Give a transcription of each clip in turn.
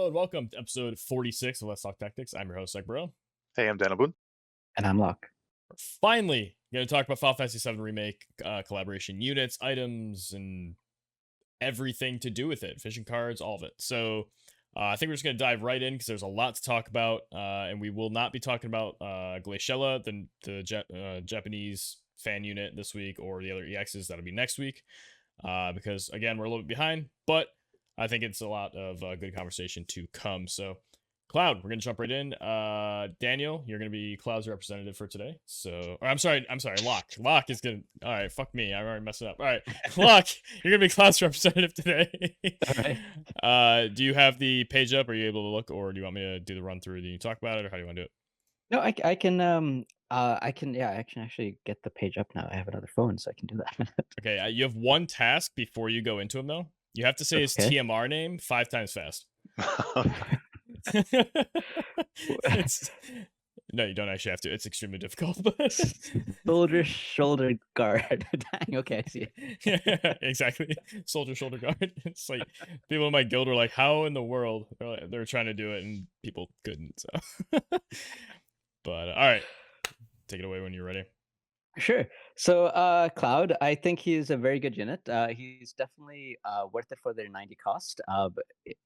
Hello and welcome to episode 46 of Let's Talk Tactics. I'm your host, Bro. Hey, I'm Danabun. And I'm Locke. We're finally going to talk about Final Fantasy VII Remake collaboration units, items, and everything to do with it. Fishing cards, all of it. So I think we're just going to dive right in because there's a lot to talk about. And we will not be talking about Glaciella, the Japanese fan unit this week, or the other EXs. That'll be next week. Because, again, we're a little bit behind. But I think it's a lot of good conversation to come. So, Cloud, we're gonna jump right in. Daniel, you're gonna be Cloud's representative for today. So, or I'm sorry, Locke. Locke is gonna. All right, fuck me, I already messed it up. All right, Locke, you're gonna be Cloud's representative today. All right. Do you have the page up? Are you able to look, or do you want me to do the run through? Do you talk about it, or how do you want to do it? No, I can I can actually get the page up now. I have another phone, so I can do that. Okay, you have one task before you go into him, though. You have to say his Okay. TMR name 5 times fast. No, you don't actually have to. It's extremely difficult. But Soldier shoulder guard. Dang, okay, I see. yeah, exactly. Soldier shoulder guard. It's like people in my guild were like, "How in the world?" They're trying to do it, and people couldn't. So, but all right, take it away when you're ready. Sure. So Cloud, I think he's a very good unit. He's definitely worth it for their 90 cost.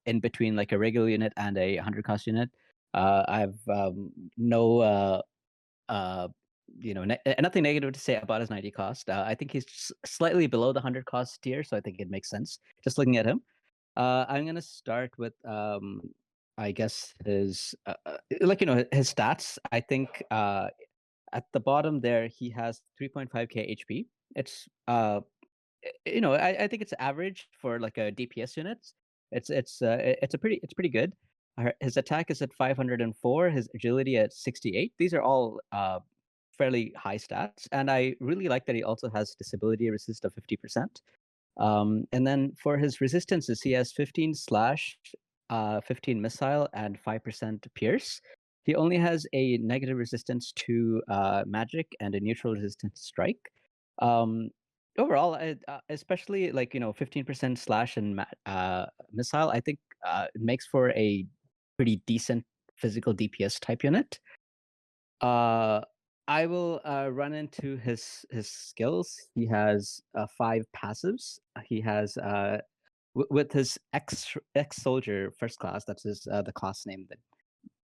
In between like a regular unit and a 100 cost unit. I have no nothing negative to say about his 90 cost. I think he's slightly below the 100 cost tier, so I think it makes sense just looking at him. I'm gonna start with I guess his his stats. I think at the bottom there he has 3.5k HP. It's I think it's average for like a DPS unit. It's pretty good. His attack is at 504, his agility at 68. These are all fairly high stats, and I really like that he also has disability resist of 50%. And then for his resistances, he has 15 slash, 15 missile, and 5% pierce. He only has a negative resistance to magic and a neutral resistance to strike. Overall, especially 15% slash and missile, I think it makes for a pretty decent physical DPS type unit. I will run into his skills. He has 5 passives. He has with his ex soldier first class. That's his the class name, that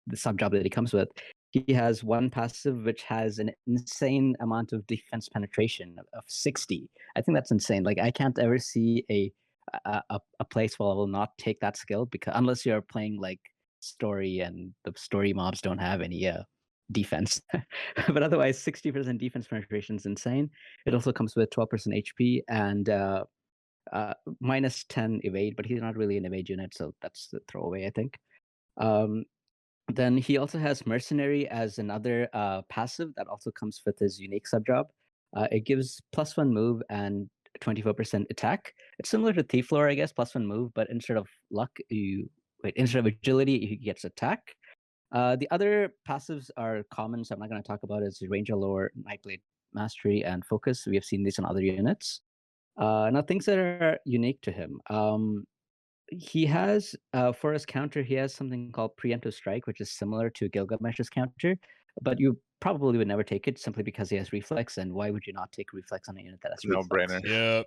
the sub job that he comes with. He has 1 passive which has an insane amount of defense penetration of 60. I think that's insane. Like I can't ever see a place where I will not take that skill, because unless you're playing like story and the story mobs don't have any defense. But otherwise 60% defense penetration is insane. It also comes with 12% HP and minus 10 evade, but he's not really an evade unit, so that's the throwaway, I think. Then he also has Mercenary as another passive that also comes with his unique sub job. It gives +1 move and 24% attack. It's similar to Thief Lore, I guess, +1 move, but instead of instead of agility, he gets attack. The other passives are common, so I'm not going to talk about it. It's Ranger Lore, Nightblade Mastery, and Focus. We have seen these on other units. Now, things that are unique to him. He has, for his counter, he has something called Preemptive Strike, which is similar to Gilgamesh's counter, but you probably would never take it simply because he has Reflex, and why would you not take Reflex on a unit that has No Reflex? brainer. Yep.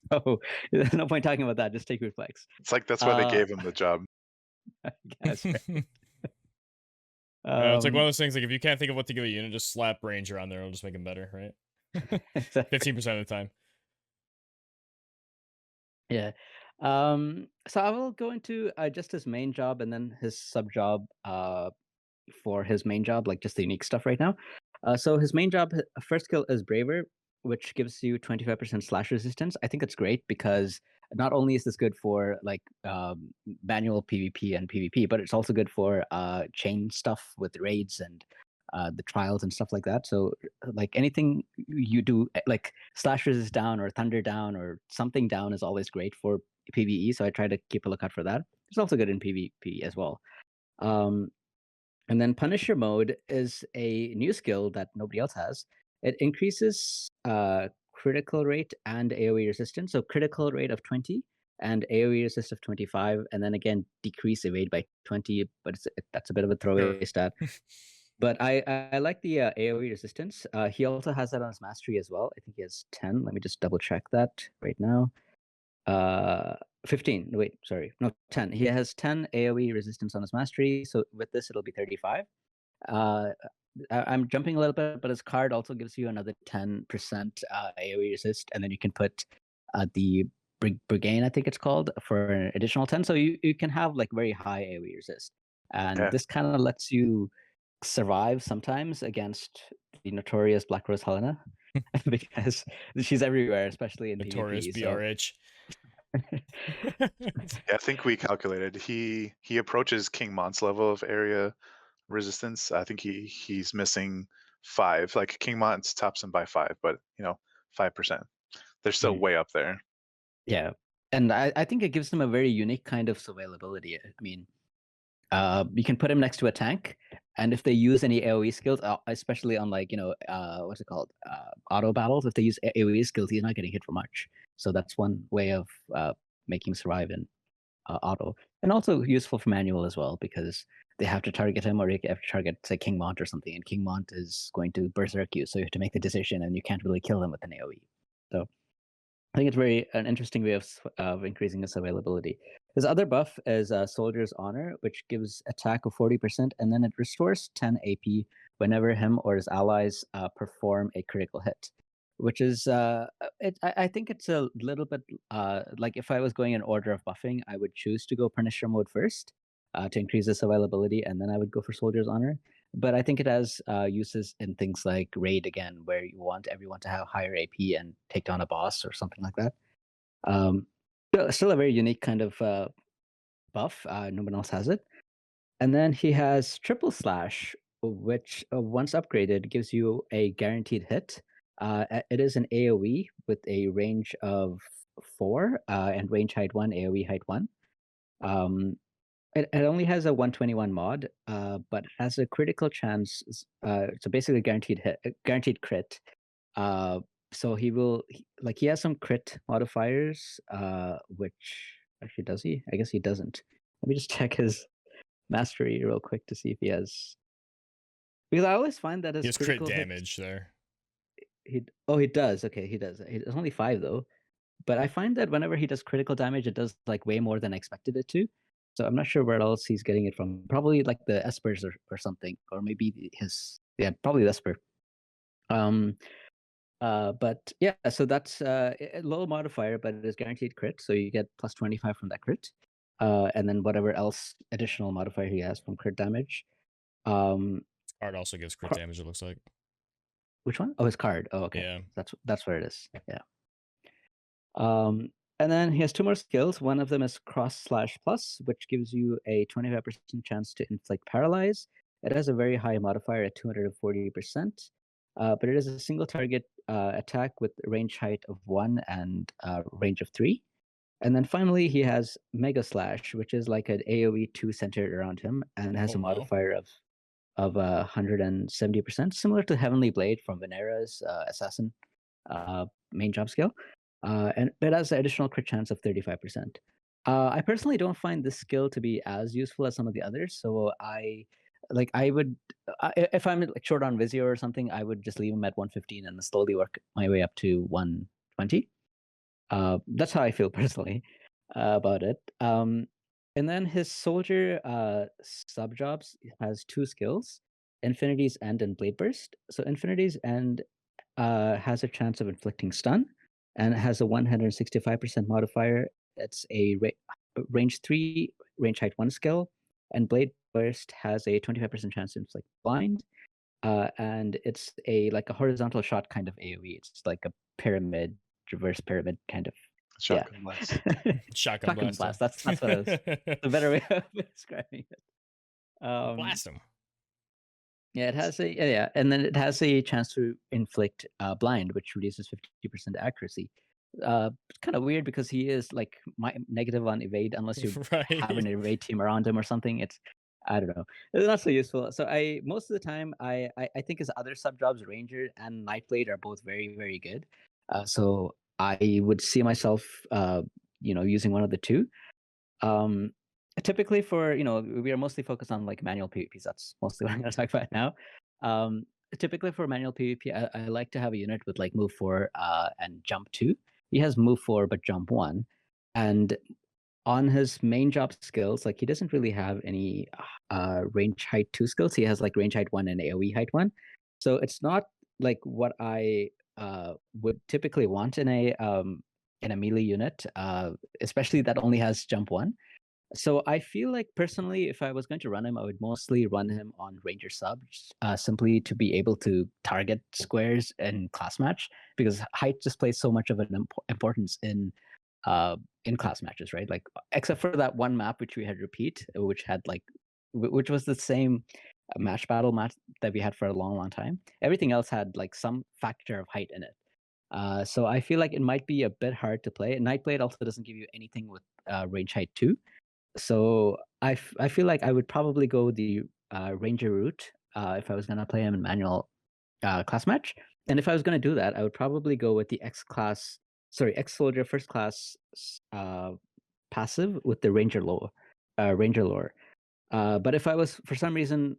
Oh, there's no point talking about that. Just take Reflex. It's like that's why they gave him the job. I guess, right? It's like one of those things. Like if you can't think of what to give a unit, just slap Ranger on there. It'll just make him better, right? 15% of the time. Yeah. So I will go into just his main job and then his sub job for his main job, like just the unique stuff right now. So his main job, first skill is Braver, which gives you 25% slash resistance. I think it's great because not only is this good for like manual PvP and PvP, but it's also good for chain stuff with raids and the trials and stuff like that. So like anything you do, like slash resist down or thunder down or something down is always great for PvE. So I try to keep a lookout for that. It's also good in PvP as well. And then Punisher mode is a new skill that nobody else has. It increases critical rate and AoE resistance. So critical rate of 20 and AoE resist of 25, and then again decrease evade by 20. But that's a bit of a throwaway stat. But I like the AoE resistance. He also has that on his mastery as well. I think he has 10. Let me just double check that right now. 15. Wait, sorry, no, 10. He has 10 AoE resistance on his mastery. So with this, it'll be 35. I'm jumping a little bit, but his card also gives you another 10% AoE resist, and then you can put the Brigade, I think it's called, for an additional 10. So you can have like very high AoE resist, and this kind of lets you survive sometimes against the notorious Black Rose Helena because she's everywhere, especially in notorious PvP. BRH. Yeah, I think we calculated he approaches King Mont's level of area resistance. I think he's missing 5. Like King Mont tops him by 5, but 5%. They're still way up there. Yeah, and I think it gives him a very unique kind of survivability. I mean, you can put him next to a tank, and if they use any AoE skills, especially on like what's it called, auto battles, if they use AoE skills, he's not getting hit for much. So that's one way of making him survive in auto, and also useful for manual as well, because they have to target him, or you have to target, say, King Mont or something, and King Mont is going to berserk you, so you have to make the decision, and you can't really kill him with an AoE. So I think it's an interesting way of increasing its availability. His other buff is Soldier's Honor, which gives attack of 40%, and then it restores 10 AP whenever him or his allies perform a critical hit. Which is, I think it's a little bit like if I was going in order of buffing, I would choose to go Punisher mode first to increase its availability, and then I would go for Soldier's Honor. But I think it has uses in things like Raid again, where you want everyone to have higher AP and take down a boss or something like that. Still a very unique kind of buff. No one else has it. And then he has Triple Slash, which once upgraded gives you a guaranteed hit. It is an AoE with a range of 4 and range height 1, AoE height 1. It only has a 121 mod, but has a critical chance. So basically, guaranteed crit. So he has some crit modifiers. Which actually does he? I guess he doesn't. Let me just check his mastery real quick to see if he has. Because I always find that his he has crit critical damage there. He does. Okay, he does. It's only 5 though. But I find that whenever he does critical damage, it does like way more than I expected it to. So I'm not sure where else he's getting it from. Probably like the Espers or something, or maybe probably the Esper. But yeah, so that's a low modifier, but it is guaranteed crit, so you get plus 25 from that crit, and then whatever else additional modifier he has from crit damage. Card also gives crit damage. It looks like. Which one? Oh, his card. Oh, okay. Yeah, that's where it is. Yeah. And then he has 2 more skills. One of them is Cross/Plus, which gives you a 25% chance to inflict paralyze. It has a very high modifier at 240%, but it is a single target attack with range height of 1 and range of 3. And then finally, he has Mega Slash, which is like an AoE 2 centered around him, and has a modifier of 170%, similar to Heavenly Blade from Venera's Assassin main job skill. And it has an additional crit chance of 35%. I personally don't find this skill to be as useful as some of the others, so I would, if I'm like short on Visio or something, I would just leave him at 115 and slowly work my way up to 120. That's how I feel personally about it. And then his soldier sub jobs has 2 skills: Infinity's End and Blade Burst. So Infinity's End has a chance of inflicting stun, and it has a 165% modifier. It's a range 3, range height 1 skill, and Blade Burst has a 25% chance to inflict blind. And it's like a horizontal shot kind of AoE. It's like a pyramid, reverse pyramid kind of. Shotgun blast. Shotgun blast. That's what it is. The better way of describing it. Blast him. Yeah, it has and then it has a chance to inflict blind, which reduces 50% accuracy. It's kind of weird because he is like negative on evade unless you have an evade team around him or something. I don't know. It's not so useful. So most of the time I think his other sub jobs, Ranger and Nightblade, are both very, very good. So I would see myself using one of the two. Typically for, we are mostly focused on like manual PvPs. That's mostly what I'm going to talk about now. Typically for manual PvP, I like to have a unit with like move 4 and jump 2. He has move 4 but jump 1. And on his main job skills, like he doesn't really have any range height 2 skills. He has like range height 1 and AoE height 1. So it's not like what I would typically want in a melee unit, especially that only has jump 1. So I feel like personally, if I was going to run him, I would mostly run him on Ranger subs, simply to be able to target squares in class match, because height just plays so much of an importance in class matches, right? Like except for that one map which we had repeat, which had like, which was the same match that we had for a long time. Everything else had like some factor of height in it. So I feel like it might be a bit hard to play. Nightblade also doesn't give you anything with range height 2. So I feel like I would probably go the Ranger route if I was going to play him in manual class match. And if I was going to do that, I would probably go with the X Soldier first class passive with the Ranger lore. But if I was for some reason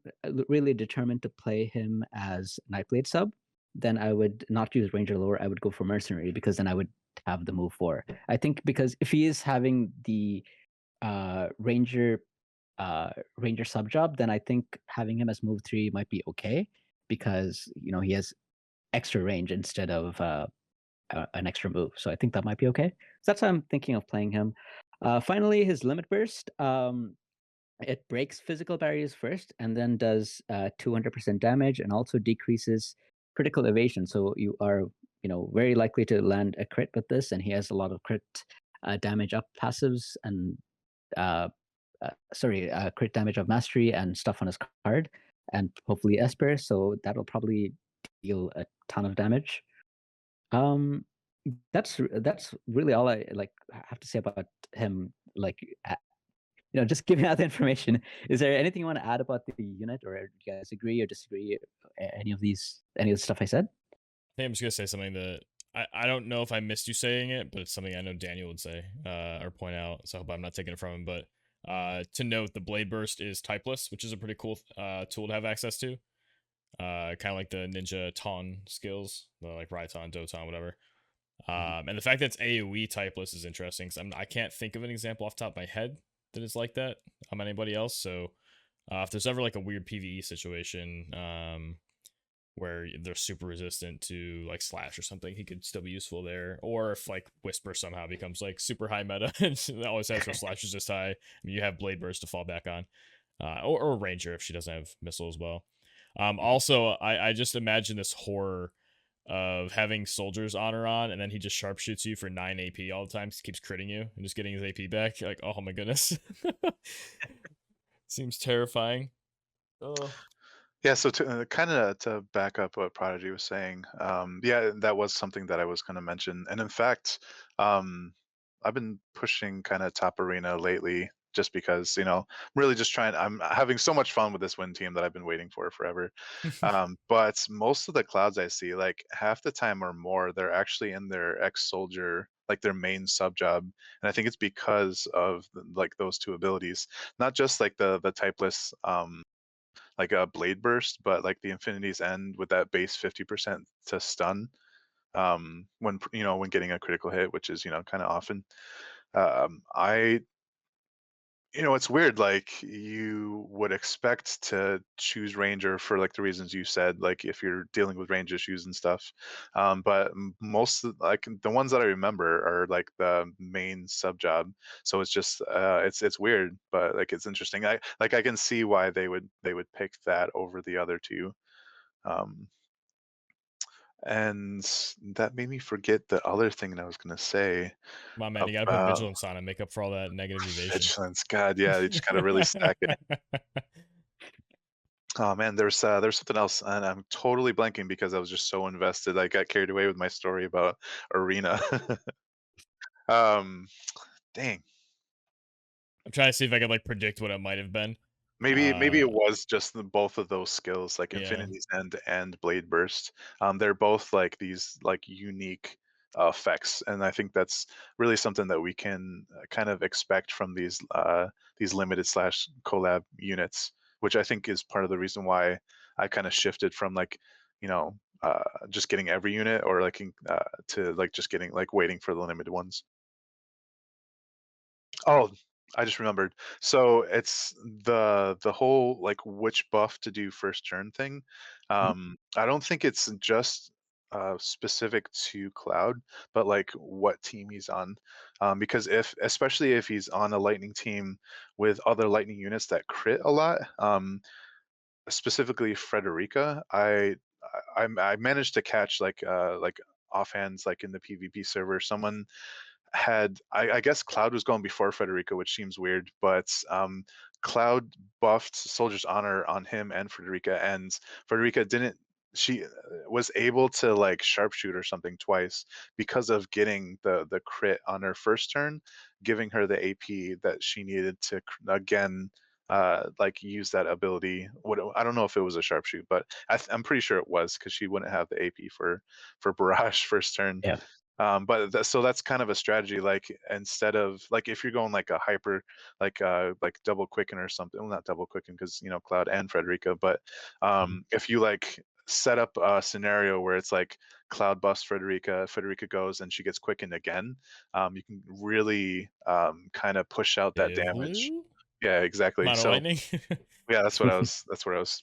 really determined to play him as Nightblade sub, then I would not use Ranger lore. I would go for Mercenary, because then I would have the move 4. I think because if he is having the Ranger sub job, then I think having him as move 3 might be okay, because he has extra range instead of an extra move. So I think that might be okay. So that's how I'm thinking of playing him. Finally, his limit burst. It breaks physical barriers first, and then does 200% damage, and also decreases critical evasion. So you are very likely to land a crit with this, and he has a lot of crit damage up passives, and crit damage of mastery and stuff on his card, and hopefully Esper. So that'll probably deal a ton of damage. That's really all I have to say about him. Just giving out the information. Is there anything you want to add about the unit, or do you guys agree or disagree? Any of the stuff I said? I think I'm just gonna say something that I don't know if I missed you saying it, but it's something I know Daniel would say or point out. So I hope I'm not taking it from him. But to note, the Blade Burst is typeless, which is a pretty cool tool to have access to. Kind of like the Ninja Ton skills, like Raiton, Doton, whatever. And the fact that it's AoE typeless is interesting, because I can't think of an example off the top of my head that is like that on anybody else. So if there's ever like a weird PvE situation where they're super resistant to like slash or something, he could still be useful there. Or if like Whisper somehow becomes like super high meta and it always has her slash resist high, I mean, you have Blade Burst to fall back on, or Ranger if she doesn't have missile as well. Also, I just imagine this horror of having soldiers on or on, and then he just sharpshoots you for 9 AP all the time, keeps critting you and just getting his AP back. You're like, oh my goodness. Seems terrifying. Oh. Yeah, so to kind of to back up what Prodigy was saying, yeah, that was something that I was going to mention. And in fact, I've been pushing kind of top arena lately, just because I'm really just trying. I'm having so much fun with this win team that I've been waiting for forever. But most of the clouds I see, like half the time or more, they're actually in their ex-soldier, like their main sub job, and I think it's because of like those two abilities, not just like the typeless like a blade burst, but like the infinity's end with that base 50% to stun when when getting a critical hit, which is kind of often. I it's weird, like you would expect to choose ranger for like the reasons you said, like if you're dealing with range issues and stuff, but most like the ones that I remember are like the main sub job. So it's just it's weird, but like it's interesting. I can see why they would pick that over the other two. And that made me forget the other thing that I was going to say My man, you gotta put about vigilance on and make up for all that negative evasion. vigilance. God, yeah, you just gotta really stack it. Oh man, there's something else, and I'm totally blanking because I was just so invested. I got carried away with my story about Arena. um, Dang. I'm trying to see if I could like predict what it might have been. Maybe it was just both of those skills, like Yeah. Infinity's End and Blade Burst. They're both like these like unique effects, and I think that's really something that we can kind of expect from these limited slash collab units, which I think is part of the reason why I kind of shifted from like, you know, just getting every unit or like to like just getting like waiting for the limited ones. Oh, I just remembered. So it's the whole like which buff to do first turn thing. Mhm. I don't think it's just specific to Cloud, but like what team he's on. Because if especially if he's on a lightning team with other lightning units that crit a lot, specifically Frederica, I managed to catch like offhands like in the PvP server. Someone had I guess Cloud was going before Frederica, which seems weird, but Cloud buffed Soldier's Honor on him and Frederica, and Frederica didn't. She was able to like sharpshoot or something twice because of getting the crit on her first turn, giving her the AP that she needed to again like use that ability. What I don't know if it was a sharpshoot, but I'm pretty sure it was because she wouldn't have the AP for Barrage first turn. Yeah. But so that's kind of a strategy. Like instead of like if you're going like a hyper like double quicken or something, well, not double quicken because you know Cloud and Frederica, but if you like set up a scenario where it's like Cloud buffs Frederica, Frederica goes and she gets quickened again, you can really kind of push out that damage. Blue? Yeah, exactly. Mono So lightning. yeah, that's what I was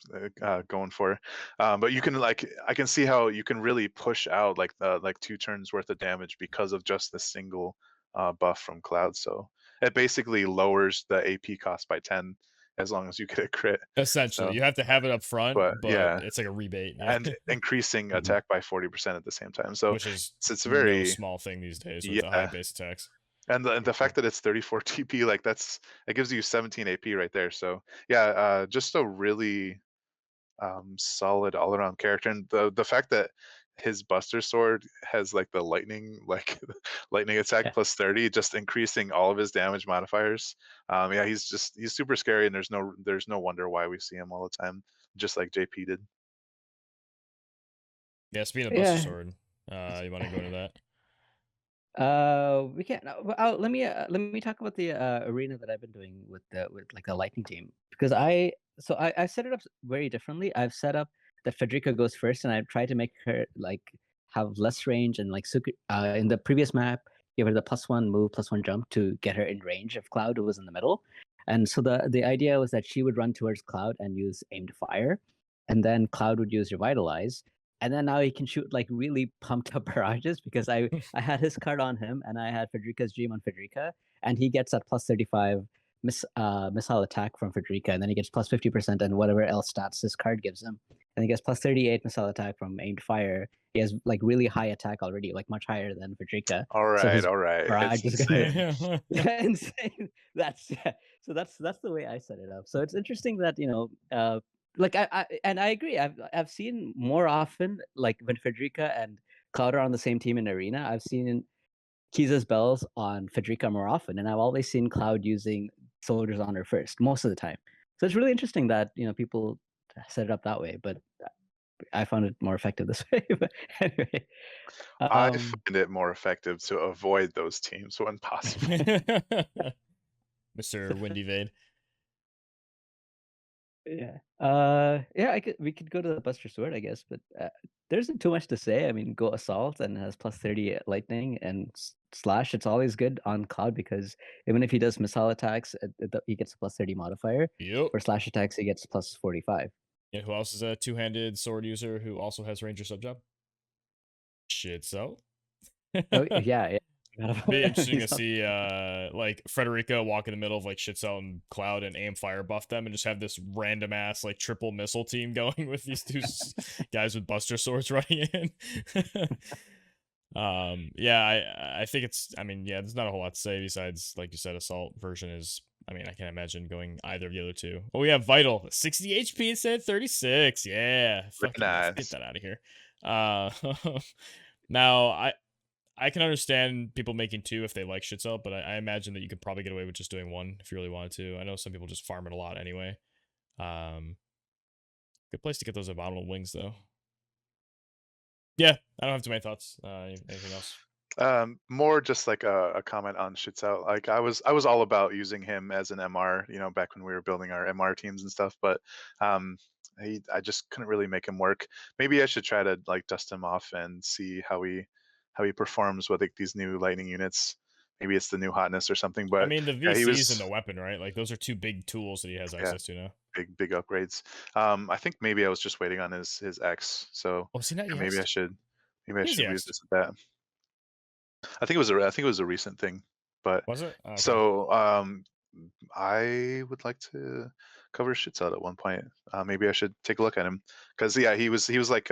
going for. But you can like I can see how you can really push out like the like 2 turns worth of damage because of just the single buff from Cloud. So it basically lowers the AP cost by 10 as long as you get a crit. Essentially, So, you have to have it up front, but but yeah, it's like a rebate. Yeah. and increasing Mhm. attack by 40% at the same time. So Which is it's no very small thing these days with the high yeah. base attacks. And the fact that it's 34 TP, like it gives you 17 AP right there. So yeah, just a really solid all around character, and the fact that his Buster Sword has like the lightning like lightning attack Yeah. plus 30, just increasing all of his damage modifiers. Yeah, he's super scary, and there's no wonder why we see him all the time, just like JP did. Yeah, speaking of Buster Yeah. Sword, you want to go into that? We can't. Let me talk about the arena that I've been doing with like the lightning team because I set it up very differently. I've set up that Frederica goes first, and I've tried to make her like have less range and like in the previous map, give her the +1 move, +1 jump to get her in range of Cloud, who was in the middle. And so the idea was that she would run towards Cloud and use aimed fire, and then Cloud would use revitalize, and then now he can shoot like really pumped up barrages because I had his card on him, and I had Frederica's Dream on Frederica, and he gets that +35 missile attack from Frederica, and then he gets +50% and whatever else stats his card gives him, and he gets +38 missile attack from aimed fire. He has like really high attack already, like much higher than Frederica. So his All right, barrage it's is gonna insane. yeah, insane. That's yeah. So that's the way I set it up. So it's interesting that like and I agree. I've seen more often like when Frederica and Cloud are on the same team in arena. I've seen Kiza's bells on Frederica more often, and I've always seen Cloud using Soldier's Honor first most of the time. So it's really interesting that people set it up that way, but I found it more effective this way. But anyway, I um, find it more effective to avoid those teams when possible. Mr. Windy Vade. yeah. Yeah, we could go to the Buster Sword, I guess, but there isn't too much to say. I mean, go Assault and has +30 at lightning and slash. It's always good on Cloud because even if he does missile attacks, he gets a +30 modifier. Yep. For slash attacks, he gets +45. Yeah, who else is a two-handed sword user who also has Ranger subjob? Shit, so. Oh yeah, yeah. Be interesting to He's see like Frederica walk in the middle of like Shitzel and Cloud and aim fire buff them and just have this random ass like triple missile team going with these two guys with Buster Swords running in. Yeah, I think I mean, yeah, there's not a whole lot to say besides like you said, Assault version is, I mean, I can't imagine going either of the other two. Oh, we have Vital 60 HP instead of 36. Yeah, Very fuck yeah, get nice. that out of here. Uh now I can understand people making two if they like Shitzel, but I imagine that you could probably get away with just doing one if you really wanted to. I know some people just farm it a lot anyway. Good place to get those abominable wings, though. Yeah, I don't have too many thoughts. Anything else? More just like a comment on shits out. Like I was all about using him as an MR, back when we were building our MR teams and stuff, but um I just couldn't really make him work. Maybe I should try to like dust him off and see how he performs with like these new lightning units. Maybe it's the new hotness or something, I but mean, the yeah, he VCs and the was weapon, right? Like those are two big tools that he has yeah, access to now. big upgrades. I think maybe I was just waiting on his X, so Oh, is he not yeah, maybe I EX'd? should He is EX'd. revisit that. I think it was a recent thing, but Was it? Oh, okay. so I would like to cover shits out at one point. Maybe I should take a look at him because yeah, he was like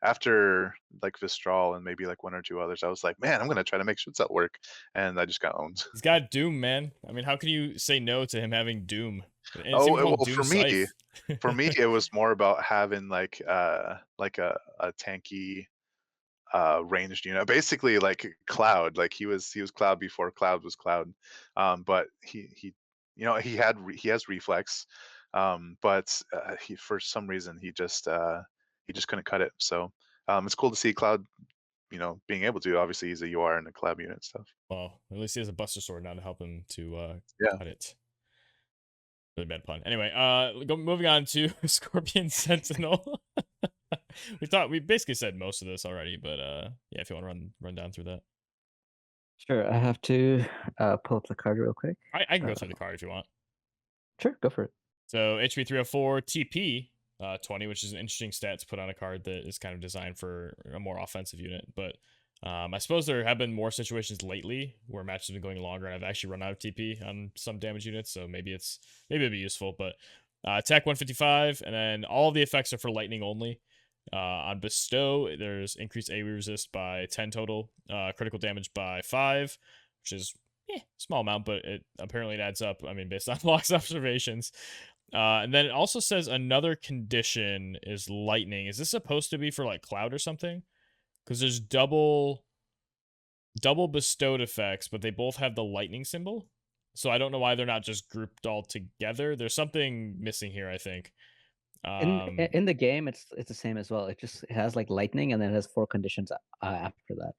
after like Vistral and maybe like one or two others. I was like, man, I'm gonna try to make shits out work, and I just got owned. He's got Doom, man. I mean, how can you say no to him having Doom? And it's Oh even called well, Doom Scythe. for me, it was more about having like a tanky ranged basically like Cloud. Like he was Cloud before Cloud was Cloud. But he he has reflex, but he, for some reason, he just couldn't cut it. So it's cool to see Cloud being able to. Obviously he's a UR and a collab unit stuff. Well, at least he has a Buster Sword now to help him to Yeah. cut it. Really bad pun. Anyway, moving on to Scorpion Sentinel. We basically said most of this already, but yeah, if you want to run down through that. Sure, I have to pull up the card real quick. I can go through the card if you want. Sure, go for it. So HP 304, TP 20, which is an interesting stat to put on a card that is kind of designed for a more offensive unit. But I suppose there have been more situations lately where matches have been going longer, and I've actually run out of TP on some damage units, so maybe it'd be useful. But attack 155, and then all the effects are for lightning only. On Bestow, there's increased AoE resist by 10 total, critical damage by 5, which is small amount, but apparently it adds up. I mean, based on Locke's observations. And then it also says another condition is lightning. Is this supposed to be for like Cloud or something? Because there's double bestowed effects, but they both have the lightning symbol. So I don't know why they're not just grouped all together. There's something missing here, I think. In the game, it's the same as well. It has like lightning, and then it has 4 conditions after that.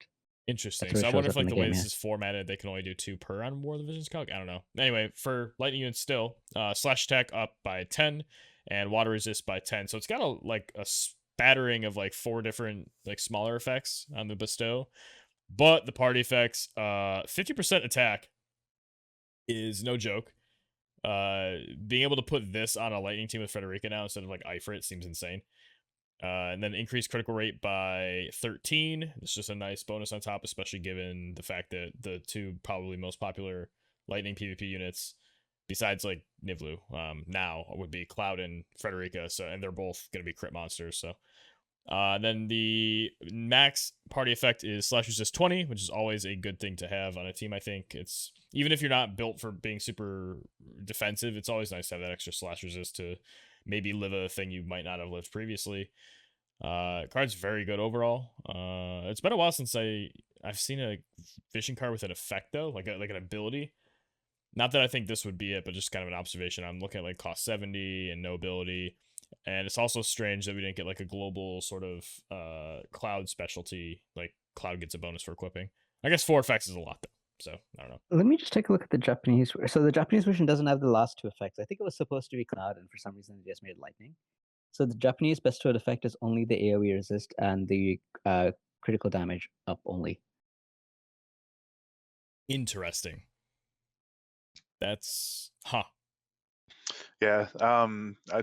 Interesting. That's where So it I wonder shows if up in like the the way game, this yeah. is formatted, they can only do 2 per on War of the Visions calc. I don't know. Anyway, for lightning units still, slash attack up by 10 and water resist by 10. So it's got a spattering of like 4 different like smaller effects on the bestow. But the party effects, 50% attack is no joke. Being able to put this on a lightning team with Frederica now instead of like Ifrit seems insane. And then increased critical rate by 13. It's just a nice bonus on top, especially given the fact that the 2 probably most popular lightning PvP units, besides like Nivlu, now would be Cloud and Frederica. So, and they're both going to be crit monsters. So, then the max party effect is slash resist 20, which is always a good thing to have on a team. I think it's, even if you're not built for being super defensive, it's always nice to have that extra slash resist to maybe live a thing you might not have lived previously. Card's very good overall. It's been a while since I've seen a vision card with an effect though, like an ability. Not that I think this would be it, but just kind of an observation. I'm looking at like cost 70 and no ability. And it's also strange that we didn't get like a global sort of Cloud specialty, like Cloud gets a bonus for equipping. I guess 4 effects is a lot though, so I don't know. Let me just take a look at the Japanese. So the Japanese version doesn't have the last 2 effects. I think it was supposed to be Cloud, and for some reason they just made it lightning. So the Japanese bestowed effect is only the AoE resist and the critical damage up only. Interesting. That's Yeah,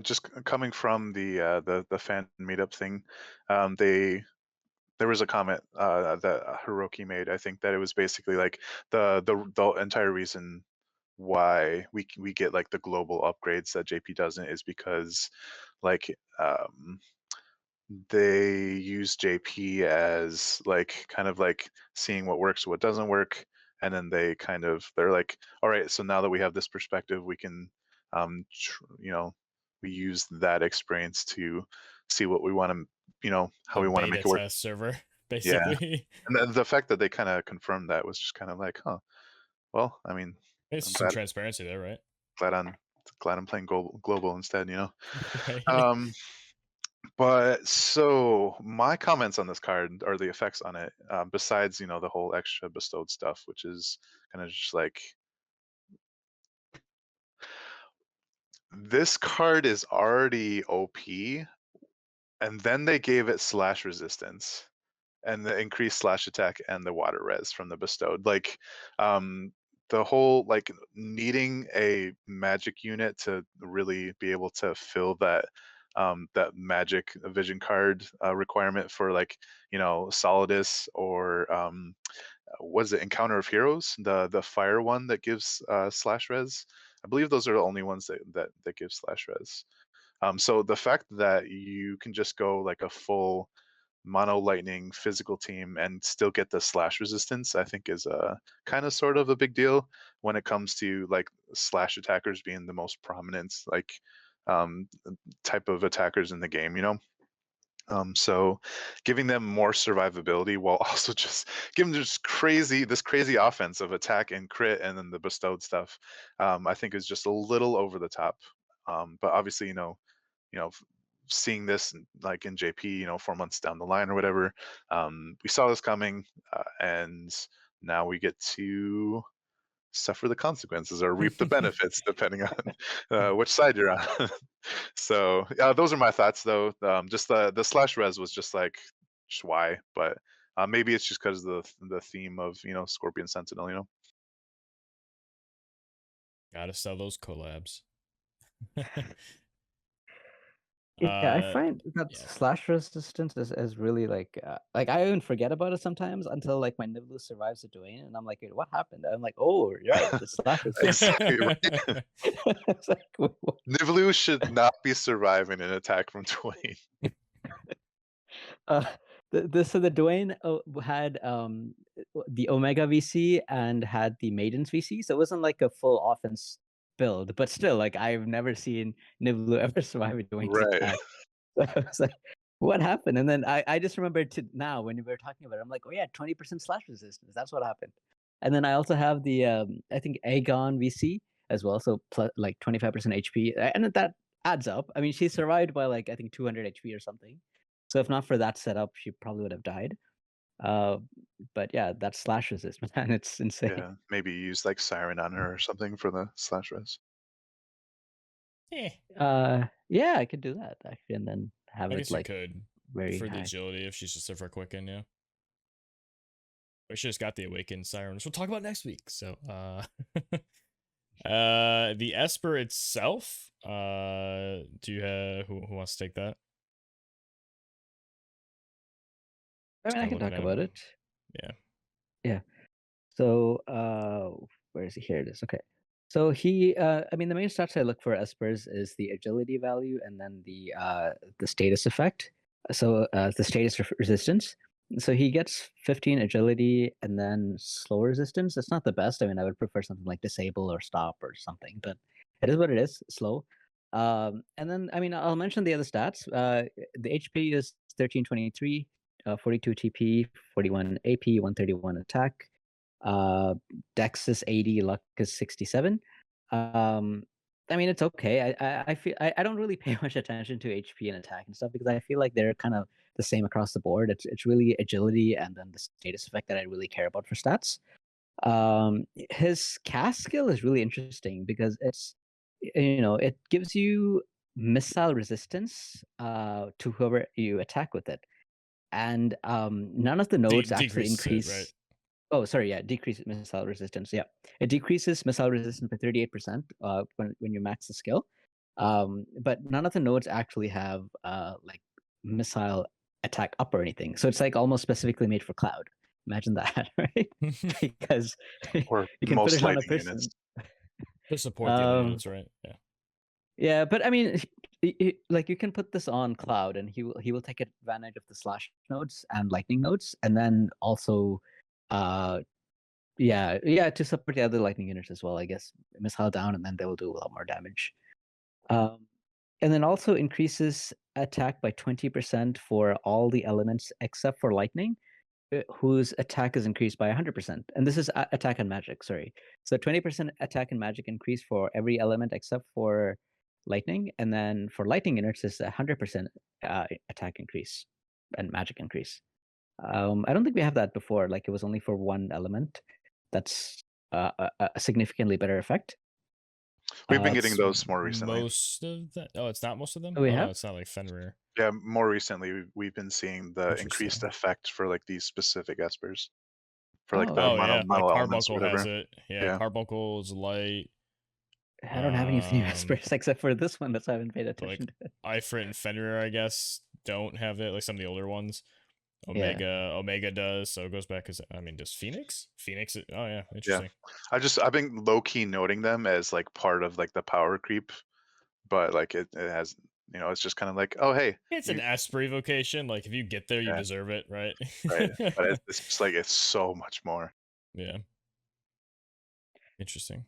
just coming from the fan meetup thing, there was a comment that Hiroki made. I think that it was basically like the entire reason why we get like the global upgrades that JP doesn't is because like they use JP as like kind of like seeing what works, what doesn't work, and then they're like, all right, so now that we have this perspective, we can we use that experience to see what we want to how we want to make it work. test server, Yeah, basically. and the fact that they kind of confirmed that was just kind of like, huh, well, I mean, There's I'm some transparency there, right? glad I'm playing global instead, Right. um But so my comments on this card or the effects on it, besides the whole extra bestowed stuff, which is kind of just like this card is already OP, and then they gave it slash resistance and the increased slash attack and the water res from the bestowed. Like, the whole like needing a magic unit to really be able to fill that magic vision card requirement for like Solidus or what is it, Encounter of Heroes, the fire one that gives slash res. I believe those are the only ones that give slash res. So the fact that you can just go like a full mono lightning physical team and still get the slash resistance, I think is a kind of sort of a big deal when it comes to like slash attackers being the most prominent like um, type of attackers in the game. So giving them more survivability while also just giving them just this crazy offense of attack and crit and then the bestowed stuff, I think is just a little over the top. But obviously, seeing this like in JP, 4 months down the line or whatever, we saw this coming, and now we get to suffer the consequences or reap the benefits depending on which side you're on. So those are my thoughts though. Just the slash res was just like just why, but maybe it's just because of the theme of Scorpion Sentinel. Gotta sell those collabs. Yeah, I find that yeah. slash resistance is really like I even forget about it sometimes until like my Niblu survives the Dwayne, and I'm like, "Wait, what happened?" I'm like, "Oh, you're right, the slash resistance." Exactly right. It's like, Nivlu should not be surviving an attack from Dwayne. uh, so the Dwayne had the Omega VC and had the Maidens VC, so it wasn't like a full offense build, but still, like I've never seen Niblu ever survive a Dwayne's Right. attack. So I was like, what happened? And then I just remembered to now when we were talking about it, I'm like, oh yeah, 20% slash resistance. That's what happened. And then I also have the I think Aegon VC as well, so plus like 25% HP, and that adds up. I mean, she survived by like I think 200 HP or something. So if not for that setup, she probably would have died. Uh, but yeah, that slash resist, man, it's insane. Yeah, maybe use like Siren on her or something for the slash res. Yeah, I could do that actually, and then have I it guess you like could very for the high. agility if she's just there for a quicken, yeah. We should just got the Awakened Siren, which we'll talk about next week. So the Esper itself, do you have who wants to take that? I mean, I can talk about it. Yeah. Yeah. So, where is he? Here it is. Okay. So he, I mean, the main stats I look for Espers is the agility value and then the status effect. So the status resistance. So he gets 15 agility and then slow resistance. That's not the best. I mean, I would prefer something like disable or stop or something, but it is what it is. Slow. And then, I mean, I'll mention the other stats. The HP is 1323, 42 TP, 41 AP, 131 attack. Dex is 80, luck is 67. I mean, it's okay. I feel I don't really pay much attention to HP and attack and stuff because I feel like they're kind of the same across the board. It's really agility and then the status effect that I really care about for stats. His cast skill is really interesting because it gives you missile resistance to whoever you attack with it, and none of the nodes actually increase. It, right? Oh, sorry, yeah, decrease missile resistance. Yeah, it decreases missile resistance by 38% when you max the skill. But none of the nodes actually have like missile attack up or anything. So it's like almost specifically made for Cloud. Imagine that, right? Because Or you can put most it on a lightning person. units. To support the other nodes, right? Yeah. Yeah, but I mean, like you can put this on Cloud, and he will take advantage of the slash nodes and lightning nodes, and then also, yeah, to support the other lightning units as well. I guess missile down, and then they will do a lot more damage. And then also increases attack by 20% for all the elements except for lightning, whose attack is increased by 100%. And this is attack and magic. Sorry, so 20% attack and magic increase for every element except for lightning, and then for lightning units, it's 100% attack increase and magic increase. I don't think we have that before. Like it was only for one element. That's a significantly better effect. We've been getting It's those more recently. Most of that. Oh, it's not most of them. Oh, we Oh, no, have? it's not like Fenrir. Yeah, more recently we've been seeing the increased Interesting. effect for like these specific espers. For like Oh, the Oh mono, yeah, like mono elements or Carbuncle has whatever. it. Yeah, Yeah. Carbuncle's light. I don't have any of the new Um, espers except for this one. That's why I haven't paid But like attention to it. Ifrit and Fenrir, I guess, don't have it. Like some of the older ones. Yeah. Omega does, so it goes back as I mean, does Phoenix? Oh yeah, Yeah. interesting. I've been low key noting them as like part of like the power creep, but like it has, you know, it's just kind of like, oh hey, It's you, an Esper evocation. Like if you get there, you yeah, deserve it, right? right. But it's just like it's so much more. Yeah. Interesting.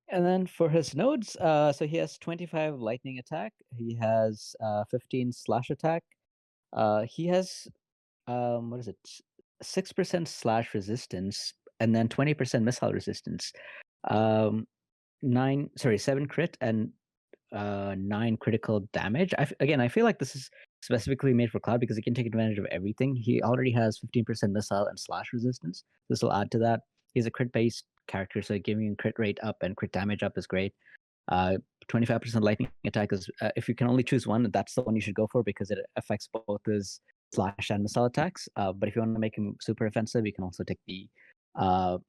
And then for his nodes, so he has 25 lightning attack. He has 15 slash attack. He has what is it? 6% slash resistance, and then 20% missile resistance. 7 crit and 9 critical damage. Again, I feel like this is specifically made for Cloud because he can take advantage of everything. He already has 15% missile and slash resistance. This will add to that. He's a crit based character, so giving crit rate up and crit damage up is great. 25% lightning attack is if you can only choose one, that's the one you should go for because it affects both his slash and missile attacks. But if you want to make him super offensive, you can also take the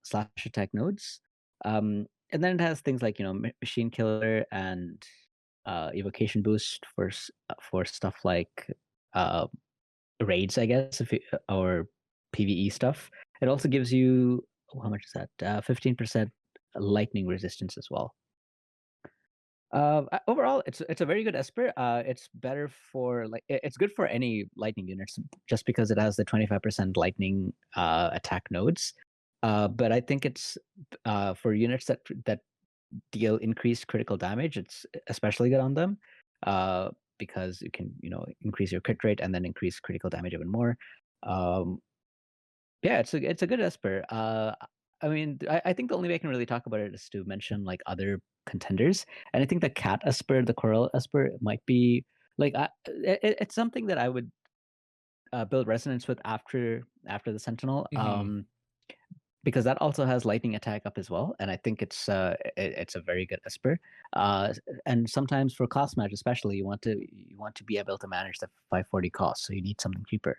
slash attack nodes. And then it has things like machine killer and evocation boost for stuff like raids, I guess, or PVE stuff. It also gives you how much is that? 15% lightning resistance as well. Overall, it's a very good Esper. It's better for it's good for any lightning units just because it has the 25% lightning attack nodes. But I think it's for units that deal increased critical damage. It's especially good on them because you can increase your crit rate and then increase critical damage even more. Yeah, it's a good Esper. I mean, I think the only way I can really talk about it is to mention like other contenders, and I think the Cat Esper, the Coral Esper, might be like it's something that I would build resonance with after the Sentinel. Mhm. Because that also has lightning attack up as well, and I think it's a very good Esper. And sometimes for cost match, especially, you want to be able to manage the 540 cost, so you need something cheaper.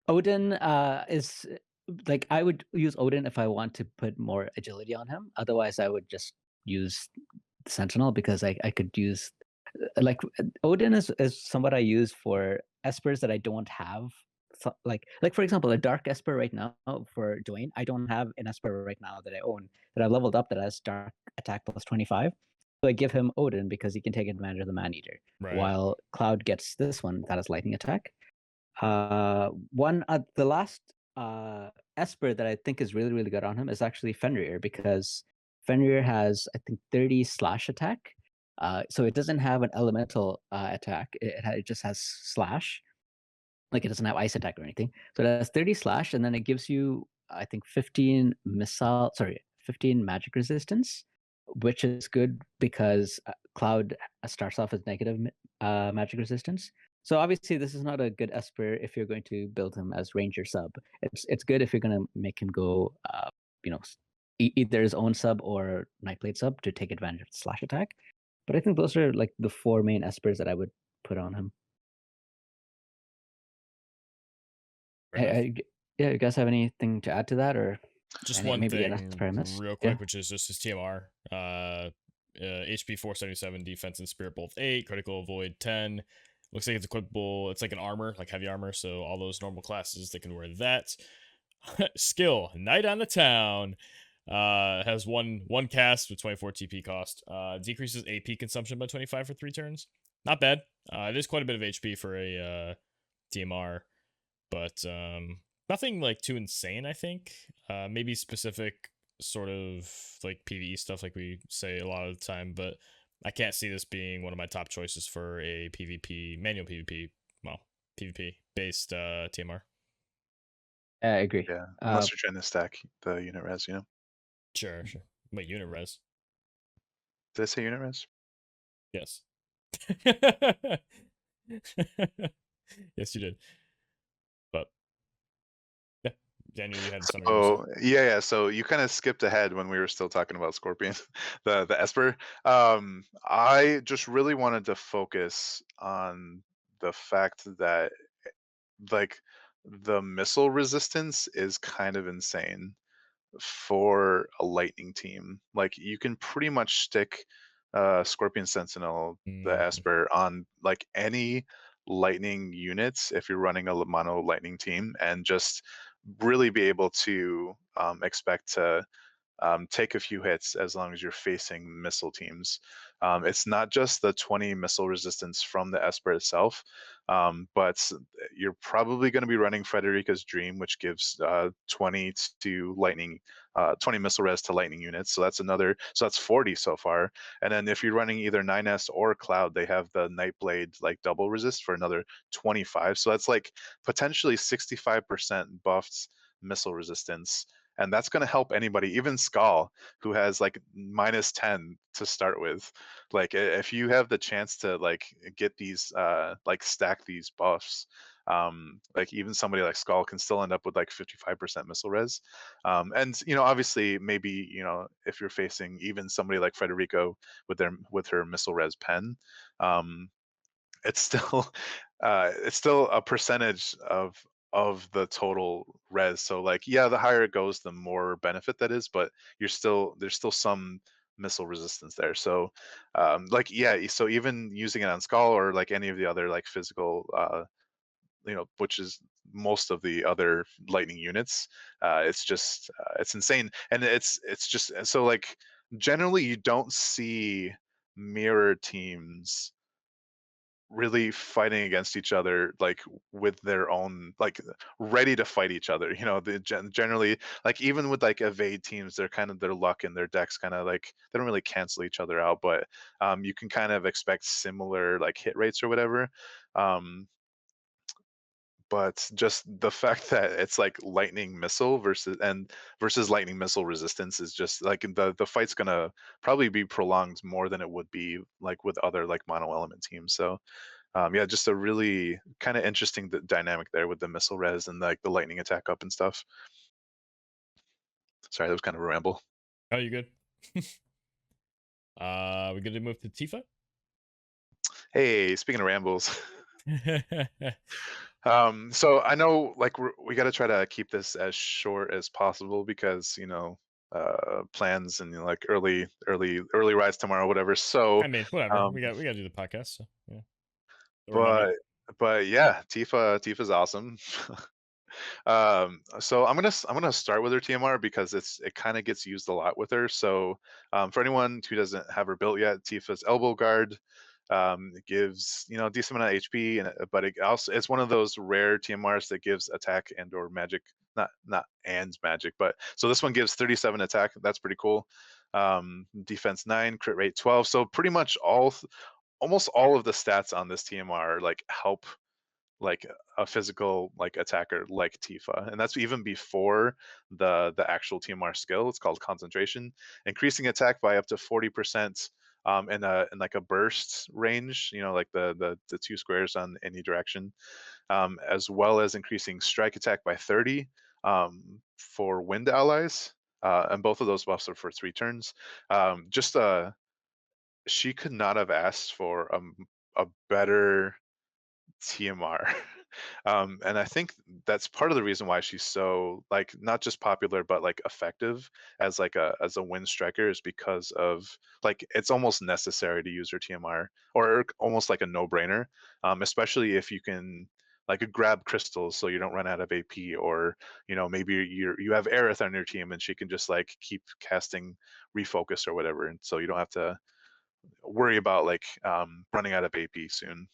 Odin is like I would use Odin if I want to put more agility on him. Otherwise, I would just use Sentinel because I could use like Odin is somewhat I use for espers that I don't have. So, like for example, a dark esper right now for Dwayne, I don't have an esper right now that I own that I've leveled up that has dark attack plus 25. So I give him Odin because he can take advantage of the man eater. Right. While Cloud gets this one that has lightning attack. The last Esper that I think is really really good on him is actually Fenrir because Fenrir has I think 30 slash attack. So it doesn't have an elemental attack. It just has slash. Like it doesn't have ice attack or anything. So it has 30 slash, and then it gives you I think 15 magic resistance, which is good because Cloud starts off as negative magic resistance. So obviously, this is not a good Esper if you're going to build him as Ranger sub. It's good if you're going to make him go, either his own sub or Nightblade sub to take advantage of the slash attack. But I think those are like the 4 main Espers that I would put on him. Yeah, you guys have anything to add to that, or Just any, one maybe an thing, Esper I missed? real Yeah. quick, which is just his TMR. HP 477, defense and spirit both 8, critical avoid 10. Looks like it's equipable. It's like an armor, like heavy armor. So all those normal classes, they can wear that. Skill, Knight on the Town. Has one cast with 24 TP cost. Decreases AP consumption by 25 for 3 turns. Not bad. It is quite a bit of HP for a TMR, but nothing like too insane. I think maybe specific sort of like PvE stuff, like we say a lot of the time, but I can't see this being one of my top choices for a PvP manual PvP. Well, PvP based TMR. I agree. Yeah, unless you're trying to stack the unit res, Sure. Wait, unit res. Did I say unit res? Yes. Yes, you did. But yeah, Daniel, you had something you were saying. So yeah. So you kind of skipped ahead when we were still talking about Scorpion, the Esper. I just really wanted to focus on the fact that like the missile resistance is kind of insane for a lightning team. Like you can pretty much stick Scorpion Sentinel, the Mhm. Esper, on like any lightning units if you're running a mono lightning team, and just really be able to expect to take a few hits as long as you're facing missile teams. It's not just the 20 missile resistance from the Esper itself, but you're probably going to be running Frederica's Dream, which gives 20 to lightning, 20 missile res to lightning units. So that's another, so that's 40 so far. And then if you're running either 9S or Cloud, they have the Nightblade like double resist for another 25. So that's like potentially 65% buffed missile resistance, and that's going to help anybody, even Skull, who has like -10 to start with. Like if you have the chance to like get these like stack these buffs, like even somebody like Skull can still end up with like 55% missile res. And you know, obviously maybe, you know, if you're facing even somebody like Federico with her missile res pen, um it's still it's still a percentage of the total res. So like yeah, the higher it goes, the more benefit that is, but there's still some missile resistance there. So like yeah, so even using it on Skull or like any of the other like physical you know, which is most of the other lightning units, it's just it's insane. And it's just so like generally you don't see mirror teams really fighting against each other like with their own like ready to fight each other, you know. Generally, like even with like evade teams, they're kind of their luck and their decks kind of like they don't really cancel each other out, but you can kind of expect similar like hit rates or whatever. um but just the fact that it's like lightning missile versus lightning missile resistance is just like the fight's gonna probably be prolonged more than it would be like with other like mono element teams. So yeah, just a really kind of interesting dynamic there with the missile res and like the lightning attack up and stuff. Sorry, that was kind of a ramble. Oh, you good? We good to move to Tifa? Hey, speaking of rambles, so I know like we got to try to keep this as short as possible because you know plans and you know, like early rides tomorrow, whatever. So, I mean, whatever. um, We gotta do the podcast. So yeah, don't remind me. but yeah, Tifa's awesome. So I'm gonna start with her TMR because it kind of gets used a lot with her. So for anyone who doesn't have her built yet, Tifa's elbow guard, it gives, you know, a decent amount of HP, and but it also it's one of those rare TMRs that gives attack and or magic, not and magic, but so this one gives 37 attack. That's pretty cool. Defense 9, crit rate 12. So pretty much almost all of the stats on this TMR like help like a physical like attacker like Tifa, and that's even before the actual TMR skill. It's called concentration, increasing attack by up to 40%, in like a burst range. You know, like the two squares on any direction, as well as increasing strike attack by 30 for wind allies. And both of those buffs are for 3 turns. Just she could not have asked for a better TMR. And I think that's part of the reason why she's so like not just popular but like effective as a win striker, is because of like it's almost necessary to use her TMR, or almost like a no-brainer, especially if you can like grab crystals so you don't run out of AP, or you know maybe you have Aerith on your team and she can just like keep casting refocus or whatever, and so you don't have to worry about like running out of AP soon.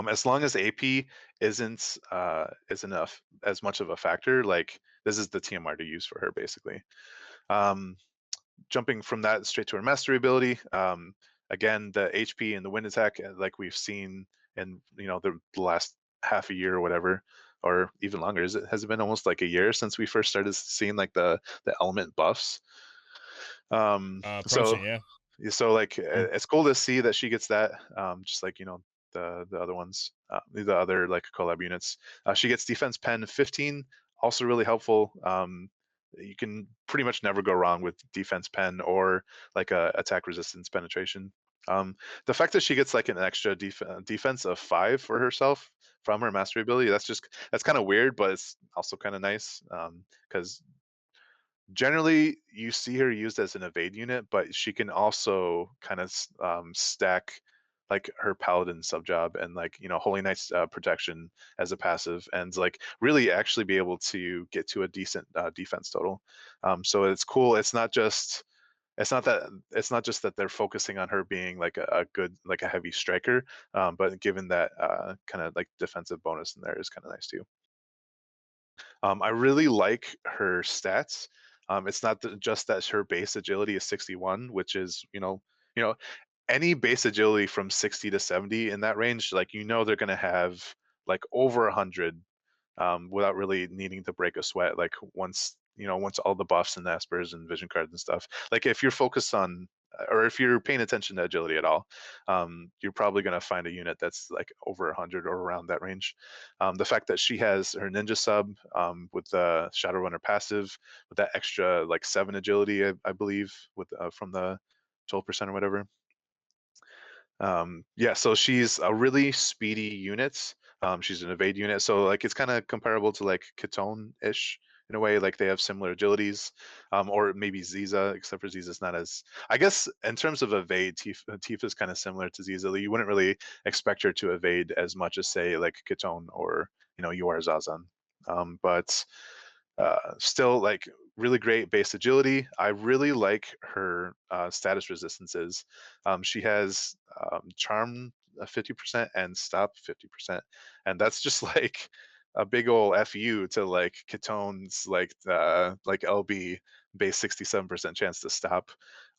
As long as AP isn't as much of a factor, like this is the TMR to use for her basically. Um, Jumping from that straight to her mastery ability, again the HP and the wind attack, like we've seen in you know the last half a year or whatever, or even longer. Has it been almost like a year since we first started seeing like the element buffs? So Approaching, yeah. So like Yeah. it's cool to see that she gets that. Just like the other ones, the other like collab units. She gets defense pen 15, also really helpful. You can pretty much never go wrong with defense pen or like a attack resistance penetration. Um, the fact that she gets like an extra defense of 5 for herself from her mastery ability, that's kind of weird, but it's also kind of nice because generally you see her used as an evade unit, but she can also kind of stack like her paladin sub job and like holy knight's protection as a passive, and like really actually be able to get to a decent defense total. So it's cool. It's not just that they're focusing on her being like a good like a heavy striker, but given that kind of like defensive bonus in there is kind of nice too. I really like her stats. It's not just that her base agility is 61, which is any base agility from 60 to 70 in that range, like they're gonna have like over 100 without really needing to break a sweat. Like once all the buffs and aspers and vision cards and stuff. Like if you're focused on or if you're paying attention to agility at all, you're probably going to find a unit that's like over 100 or around that range. The fact that she has her ninja sub with the Shadowrunner passive with that extra like 7 agility, I believe, with from the 12% or whatever. Yeah, so she's a really speedy unit. She's an evade unit, so like it's kind of comparable to like Ketone-ish in a way. Like they have similar agilities, or maybe Ziza, except for Ziza's not as. I guess in terms of evade, Tifa's kind of similar to Ziza. You wouldn't really expect her to evade as much as say like Ketone or Yuar Zazan, but still like really great base agility. I really like her status resistances. She has charm 50% and stop 50%, and that's just like a big ol' fu to like Ketone's like LB base 67% chance to stop,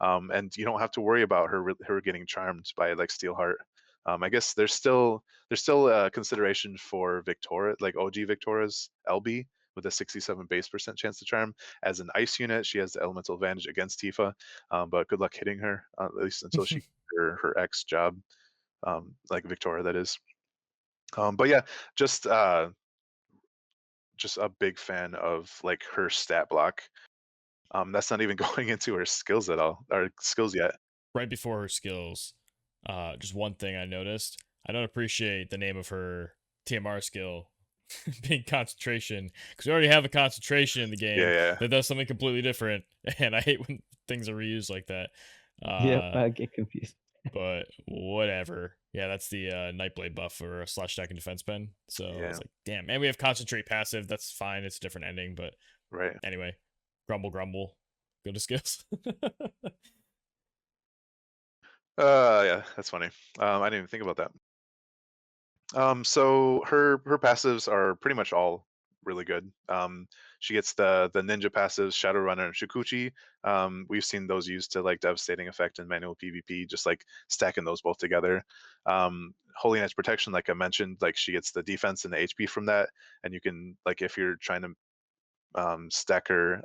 and you don't have to worry about her getting charmed by like Steelheart. I guess there's still a consideration for Victoria, like OG Victoria's LB with a 67 base percent chance to charm. As an ice unit, she has the elemental advantage against Tifa, but good luck hitting her, at least until she her X job, like Victoria, that is. But yeah, just uh, just a big fan of like her stat block. That's not even going into her skills at all, or skills yet. Right before her skills, just one thing I noticed. I don't appreciate the name of her TMR skill being concentration, because we already have a concentration in the Yeah, game yeah, that does something completely different, and I hate when things are reused like that. Yep, Uh, I get confused. but whatever. Yeah, that's the Nightblade buff for a slash stack and defense pen. So I yeah. was like, damn. And we have concentrate passive. That's fine. It's a different ending. But Right. anyway, grumble, grumble. Go to skills. Yeah, that's funny. I didn't even think about that. So her passives are pretty much all really good. She gets the ninja passives, Shadowrunner and Shikuchi. We've seen those used to like devastating effect in manual PvP, just like stacking those both together. Holy Knight's protection, like I mentioned, like she gets the defense and the HP from that, and you can like if you're trying to stack her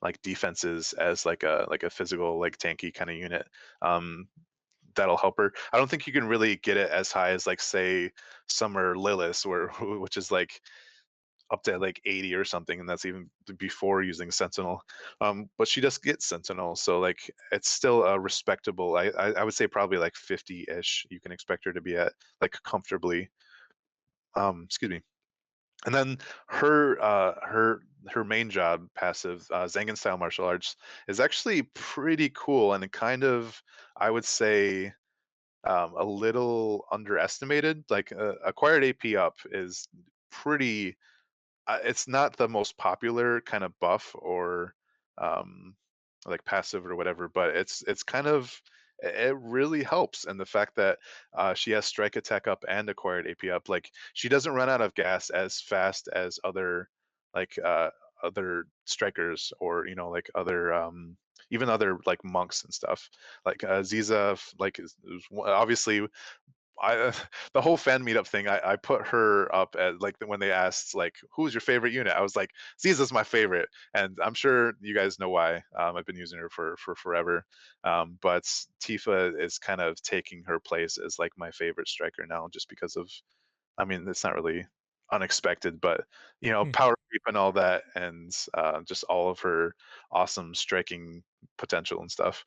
like defenses as like a physical like tanky kind of unit. Um, that'll help her. I don't think you can really get it as high as like say Summer Lilith, where which is like up to like 80 or something, and that's even before using Sentinel. But she does get Sentinel, so like it's still a respectable. I would say probably like 50-ish. You can expect her to be at like comfortably. Excuse me. And then her main job passive, Zangan style martial arts, is actually pretty cool and kind of I would say a little underestimated. Like acquired AP up is pretty. It's not the most popular kind of buff or um, like passive or whatever, but it's kind of it really helps. And the fact that she has strike attack up and acquired AP up, like she doesn't run out of gas as fast as like other strikers or like other even other like monks and stuff. Like Ziza, like is obviously the whole fan meetup thing, I put her up at like when they asked like who's your favorite unit, I was like Ziza's my favorite, and I'm sure you guys know why. I've been using her for forever, but Tifa is kind of taking her place as like my favorite striker now, just because of, I mean, it's not really unexpected, but you know, power creep and all that, and just all of her awesome striking potential and stuff.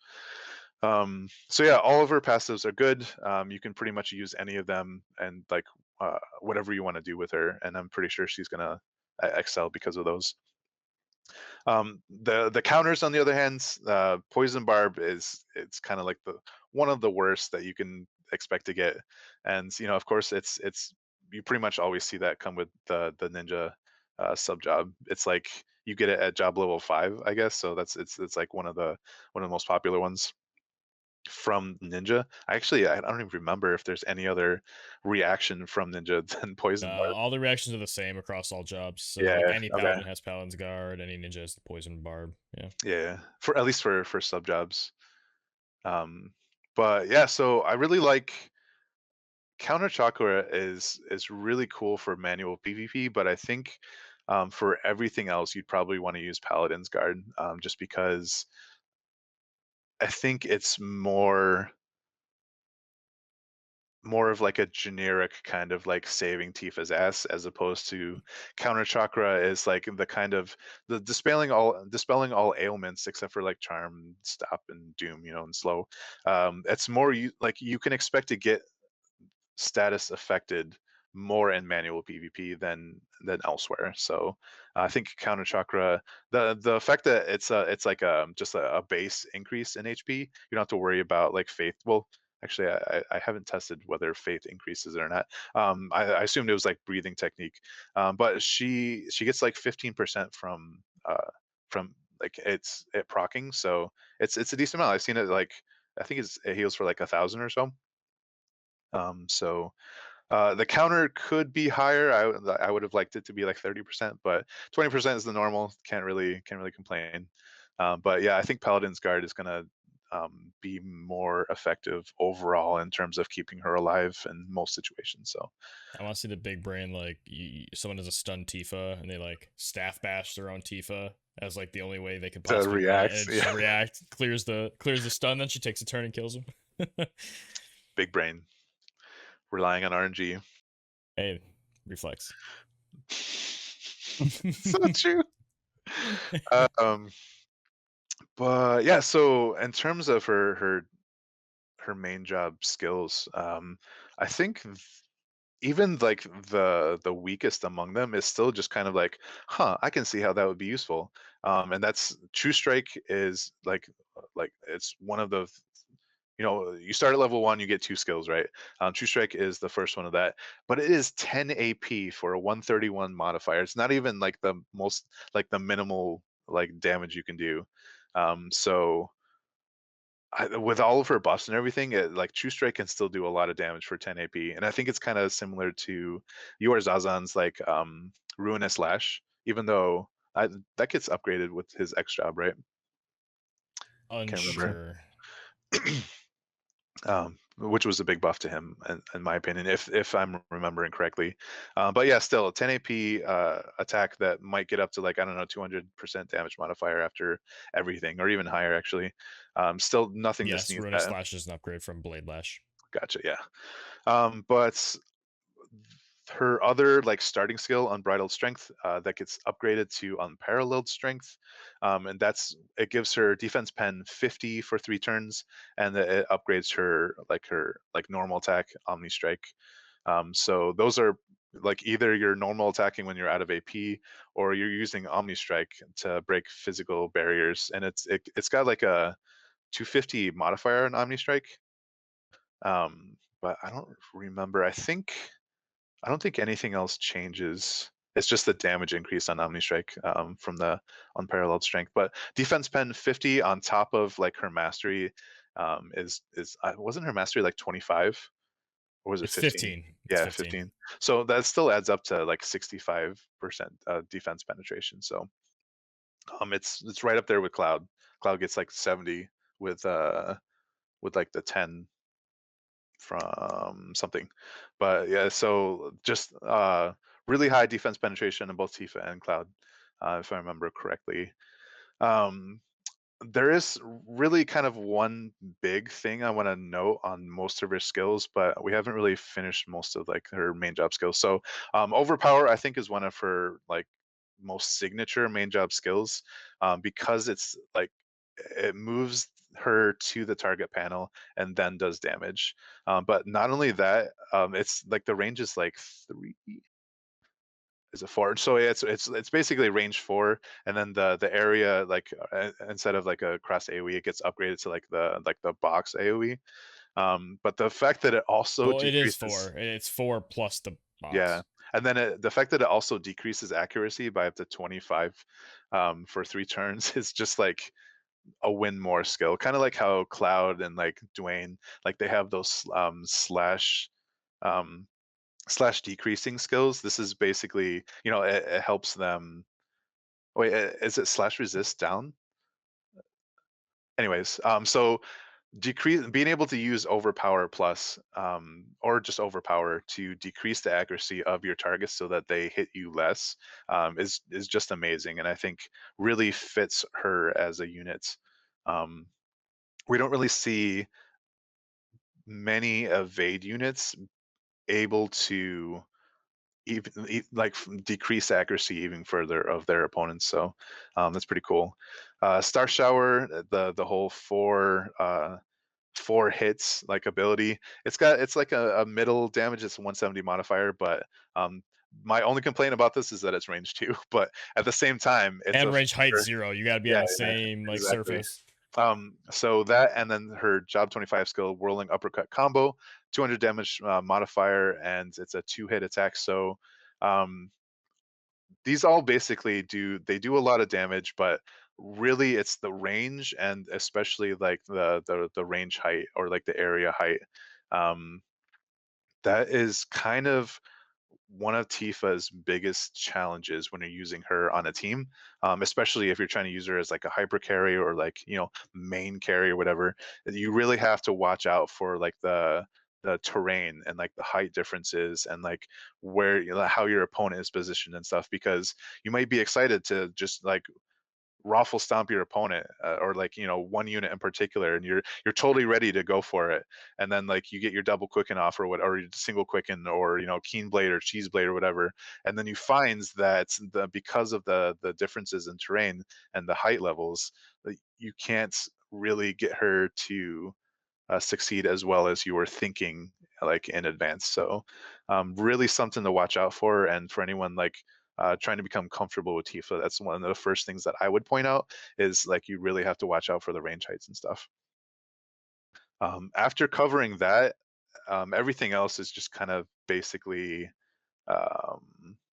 So yeah, all of her passives are good. You can pretty much use any of them and like whatever you want to do with her, and I'm pretty sure she's gonna excel because of those. The counters, on the other hand, poison barb is, it's kind of like the one of the worst that you can expect to get, and you know, of course, it's you pretty much always see that come with the ninja sub job. It's like you get it at job level 5, I guess. So that's it's like one of the most popular ones from Ninja. I don't even remember if there's any other reaction from Ninja than Poison Barb. All the reactions are the same across all jobs. So Yeah. like any Okay. paladin has paladin's guard, any ninja has the poison barb. Yeah. Yeah. For at least for sub jobs. Um, but yeah, so I really like Counter Chakra is really cool for manual PvP, but I think for everything else, you'd probably want to use Paladin's Guard, just because I think it's more of like a generic kind of like saving Tifa's ass, as opposed to Counter Chakra is like the kind of the dispelling all ailments except for like charm, stop, and doom, you know, and slow. It's more like you can expect to get status affected more in manual PvP than elsewhere. So I think Counter Chakra, the fact that it's like just a base increase in HP, you don't have to worry about like faith. Well, actually, I haven't tested whether faith increases it or not. I assumed it was like breathing technique, but she gets like 15% from like it procking, so it's a decent amount. I've seen it like, I think it heals for like 1,000 or so. So the counter could be higher. I would have liked it to be like 30%, but 20% is the normal. Can't really complain. But yeah, I think Paladin's Guard is gonna be more effective overall in terms of keeping her alive in most situations. So I want to see the big brain, like someone has a stun Tifa and they like staff bash their own Tifa as like the only way they could to possibly win it, and react, it just yeah, react, clears the stun, then she takes a turn and kills him. big brain relying on RNG. Hey, reflex. So true. Um, but yeah, so in terms of her main job skills, I think even like the weakest among them is still just kind of like, huh, I can see how that would be useful. And that's True Strike is like it's one of the, you know, you start at level 1, you get 2 skills, right? True Strike is the first one of that, but it is 10 AP for a 131 modifier. It's not even like the most, like the minimal like damage you can do. So with all of her buffs and everything, like True Strike can still do a lot of damage for 10 AP, and I think it's kind of similar to your Zazan's like Ruinous Lash, even though that gets upgraded with his X job, right? Can't remember. Unsure. Which was a big buff to him, in my opinion, if I'm remembering correctly. But yeah, still a 10 AP attack that might get up to like, I don't know, 200% damage modifier after everything, or even higher actually. Still nothing to Yes, sneeze Ruinous at. Lash is an upgrade from Blade Lash. Gotcha. Yeah. But her other like starting skill, Unbridled Strength, that gets upgraded to Unparalleled Strength, and it gives her defense pen 50 for 3 turns, and it upgrades her normal attack, Omni Strike. So those are like either you're normal attacking when you're out of AP, or you're using Omni Strike to break physical barriers, and it's got like a 250 modifier on Omni Strike. But I don't remember. I don't think anything else changes. It's just the damage increase on Omni Strike, from the Unparalleled Strength. But defense pen 50 on top of like her mastery, is wasn't her mastery like 25, or was it It's 15? 15. It's Yeah, 15. 15. So that still adds up to like 65% defense penetration. So it's right up there with Cloud. Cloud gets like 70 with like the 10 from something. But yeah, so just really high defense penetration in both Tifa and Cloud, if I remember correctly. Um, there is really kind of one big thing I want to note on most of her skills, but we haven't really finished most of like her main job skills. So overpower, I think, is one of her like most signature main job skills, because it's like it moves her to the target panel and then does damage. But not only that, it's like the range is like 3, is it 4? So it's basically range 4, and then the area, like instead of like a cross AoE, it gets upgraded to like the box AoE. But the fact that it also Well, it is decreases, 4. It's 4 plus the box. yeah, and then the fact that it also decreases accuracy by up to 25 for 3 turns is just like a win more skill. Kind of like how Cloud and like Dwayne, like they have those um, slash decreasing skills. This is basically, it helps them. Wait, is it slash resist down? Anyways, so being able to use overpower plus, or just overpower to decrease the accuracy of your targets so that they hit you less, is just amazing, and I think really fits her as a unit. Um, we don't really see many evade units able to even decrease accuracy even further of their opponents. So that's pretty cool. Star Shower, the whole 4 hits like ability. It's like a middle damage. It's a 170 modifier, but my only complaint about this is that it's range 2. But at the same time, it's And a range height 4. 0. You got to be on Yeah, the yeah, same like exactly. surface. So that, and then her job 25 skill, whirling uppercut combo, 200 damage modifier, and it's a 2-hit attack. So um, these all basically do a lot of damage, but really it's the range, and especially like the range height, or like the area height, um, that is kind of one of Tifa's biggest challenges when you're using her on a team, especially if you're trying to use her as like a hyper carry, or like main carry or whatever. You really have to watch out for like the terrain and like the height differences, and like where how your opponent is positioned and stuff, because you might be excited to just like raffle stomp your opponent, or like one unit in particular, and you're totally ready to go for it, and then like you get your double quicken off, or what, or your single quicken, or keen blade or cheese blade or whatever, and then you find that because of the differences in terrain and the height levels, you can't really get her to succeed as well as you were thinking like in advance. So really something to watch out for. And for anyone like trying to become comfortable with Tifa, that's one of the first things that I would point out, is like you really have to watch out for the range heights and stuff. After covering that, everything else is just kind of basically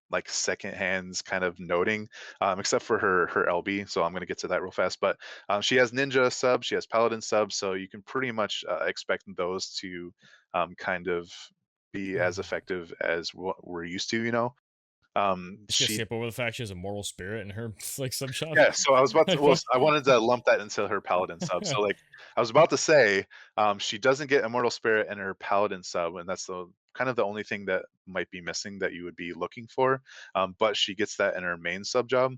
like second hands kind of noting, except for her LB. So I'm going to get to that real fast. But she has ninja sub, she has paladin sub, so you can pretty much expect those to kind of be as effective as what we're used to. Just gonna She skip over the fact she has a moral spirit in her like sub shop. Yeah, so I was about to. Like Well, what? I wanted to lump that into her paladin sub. So, like, I was about to say, she doesn't get immortal spirit in her paladin sub, and that's the kind of the only thing that might be missing that you would be looking for. But she gets that in her main sub job,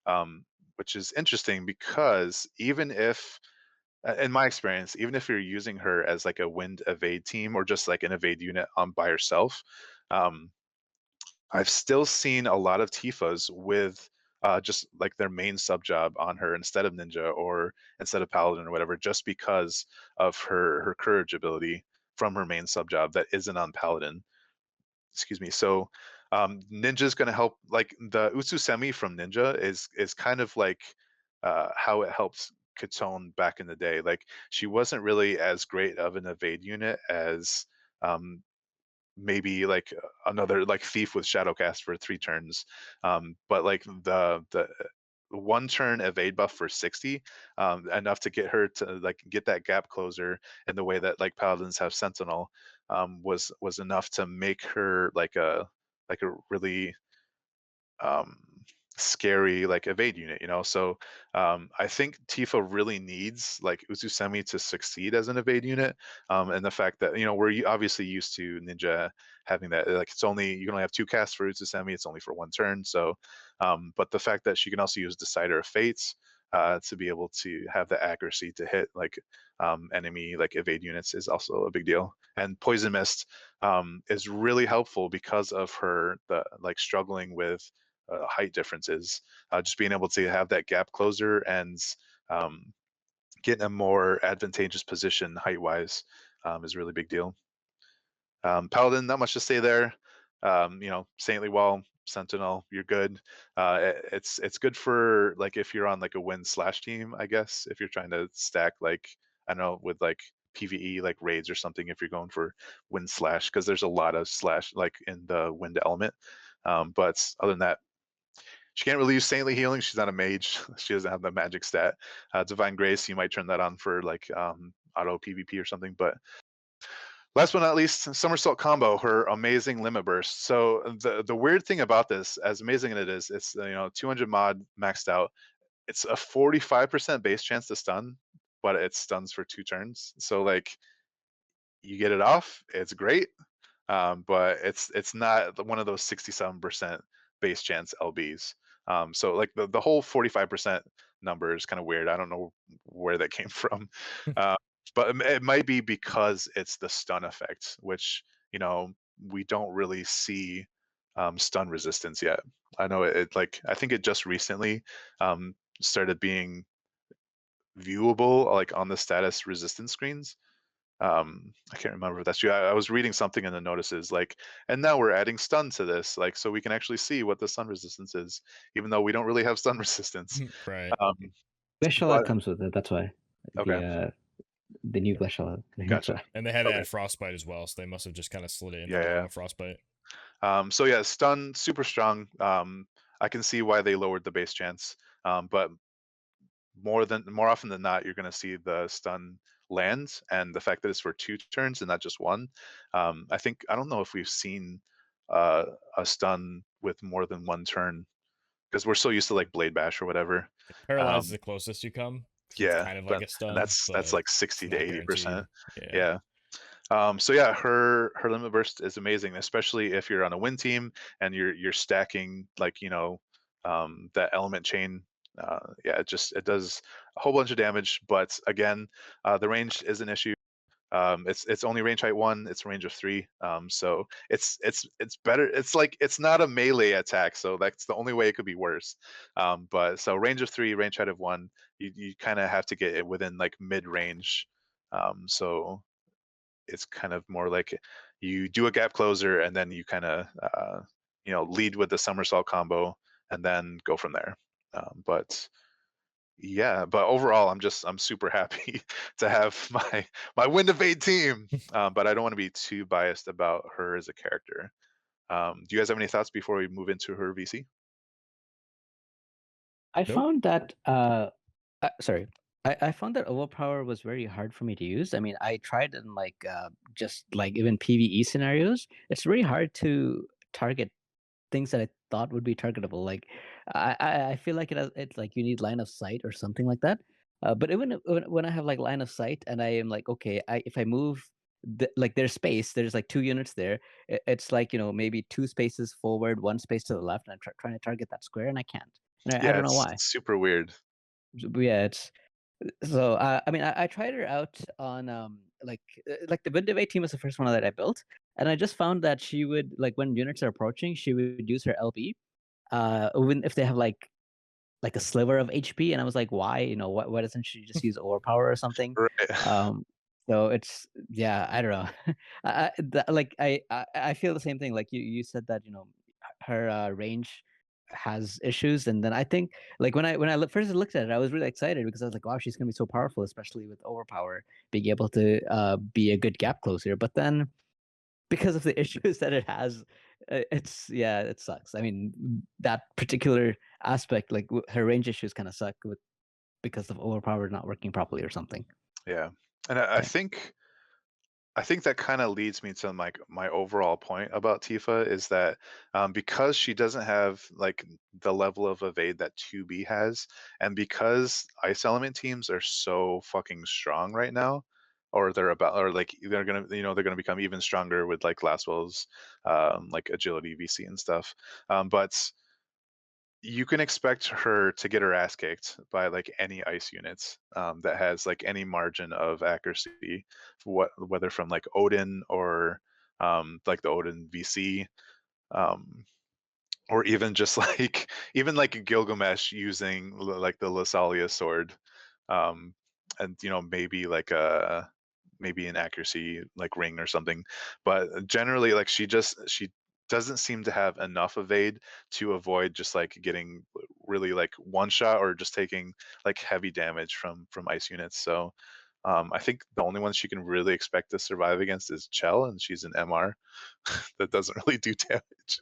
um, which is interesting, because even if, in my experience, even if you're using her as like a wind evade team, or just like an evade unit by herself, um, I've still seen a lot of Tifas with just like their main sub job on her instead of ninja, or instead of paladin or whatever, just because of her courage ability from her main sub job that isn't on paladin. Excuse me. So ninja is going to help. Like the Utsusemi from ninja is kind of like how it helps Katone back in the day. Like she wasn't really as great of an evade unit as um, maybe like another like thief with shadowcast for 3 turns, but like the 1 turn evade buff for 60, enough to get her to like get that gap closer in the way that like paladins have sentinel, was enough to make her like a really um scary like evade unit, so I think Tifa really needs like Uzusemi to succeed as an evade unit, and the fact that we're obviously used to Ninja having that, like you can only have 2 casts for Uzusemi, it's only for 1 turn, so but the fact that she can also use Decider of Fates to be able to have the accuracy to hit like enemy like evade units is also a big deal. And Poison Mist is really helpful because of her like struggling with height differences. Just being able to have that gap closer and um, get in a more advantageous position height wise is a really big deal. Paladin, not much to say there. Saintly Wall, Sentinel, you're good. It's good for like if you're on like a win slash team, I guess. If you're trying to stack like I don't know with like PVE like raids or something, if you're going for win slash, because there's a lot of slash like in the wind element. But other than that, she can't really use Saintly Healing. She's not a mage. She doesn't have the magic stat. Divine Grace, you might turn that on for like auto PvP or something. But last but not least, Somersault Combo, her amazing limit burst. So the weird thing about this, as amazing as it is, it's 200 mod maxed out. It's a 45% base chance to stun, but it stuns for 2 turns. So like you get it off, it's great. But it's not one of those 67% base chance LBs. So like the whole 45% number is kind of weird. I don't know where that came from, but it might be because it's the stun effect, which we don't really see stun resistance yet. I know it like I think it just recently started being viewable like on the status resistance screens. I can't remember if that's true. I was reading something in the notices like, and now we're adding stun to this, like so we can actually see what the stun resistance is, even though we don't really have stun resistance. Right. Glacial comes with it. That's why. Okay. The new Glacial. Gotcha. And they had to Okay. add Frostbite as well, so they must have just kind of slid it in Yeah, there yeah. with Frostbite. So yeah, stun super strong. I can see why they lowered the base chance, but more often than not, you're going to see the stun land, and the fact that it's for 2 turns and not just 1. I don't know if we've seen a stun with more than 1 turn because we're so used to like Blade Bash or whatever. Paralyze is the closest you come. It's Yeah, kind of but like a stun, that's but like it's 60 to not 80%. guaranteed. Yeah. So yeah, her limit burst is amazing, especially if you're on a win team and you're stacking like that element chain. Yeah, it does a whole bunch of damage, but again, the range is an issue. It's only range height 1, it's range of 3. So it's better. It's like it's not a melee attack, so that's the only way it could be worse. But so range of 3, range height of 1, you kind of have to get it within like mid range. So it's kind of more like you do a gap closer and then you kind of lead with the somersault combo and then go from there. But yeah, but overall I'm super happy to have my wind evade team. But I don't want to be too biased about her as a character. Do you guys have any thoughts before we move into her VC? I Nope. found that sorry. I found that overpower was very hard for me to use. I mean, I tried in like just like even PvE scenarios. It's really hard to target things that I thought would be targetable. Like I feel like it's like you need line of sight or something like that. But even when I have like line of sight and I am like, okay, if I move like there's space, there's like 2 units there. It's like maybe 2 spaces forward, 1 space to the left, and I'm trying to target that square and I can't. And I Yeah, don't know it's why. super weird. Yeah, it's so. I mean, I tried her out on like the Wind of 18 was the first one that I built, and I just found that she would like when units are approaching, she would use her LB, even if they have like a sliver of HP, and I was like, why? Why doesn't she just use overpower or something? Right. So it's yeah, I don't know. I feel the same thing. Like you said that her range has issues, and then I think like when I first looked at it, I was really excited because I was like, wow, she's gonna be so powerful, especially with overpower being able to be a good gap closer. But then because of the issues that it has, it sucks. I mean, that particular aspect, like her range issues, kind of suck because of overpower not working properly or something. Yeah, and I think I think that kind of leads me to my overall point about Tifa is that because she doesn't have like the level of evade that 2B has, and because ice element teams are so fucking strong right now, or they're gonna they're gonna become even stronger with like Glasswell's like agility VC and stuff. But you can expect her to get her ass kicked by like any ice units that has like any margin of accuracy, whether from like Odin or like the Odin VC, um, or even just like even like Gilgamesh using like the Lasalia sword, um, and maybe like a maybe an accuracy like ring or something. But generally, like she doesn't seem to have enough evade to avoid just like getting really like one shot or just taking like heavy damage from ice units. So I think the only one she can really expect to survive against is Chell, and she's an MR that doesn't really do damage.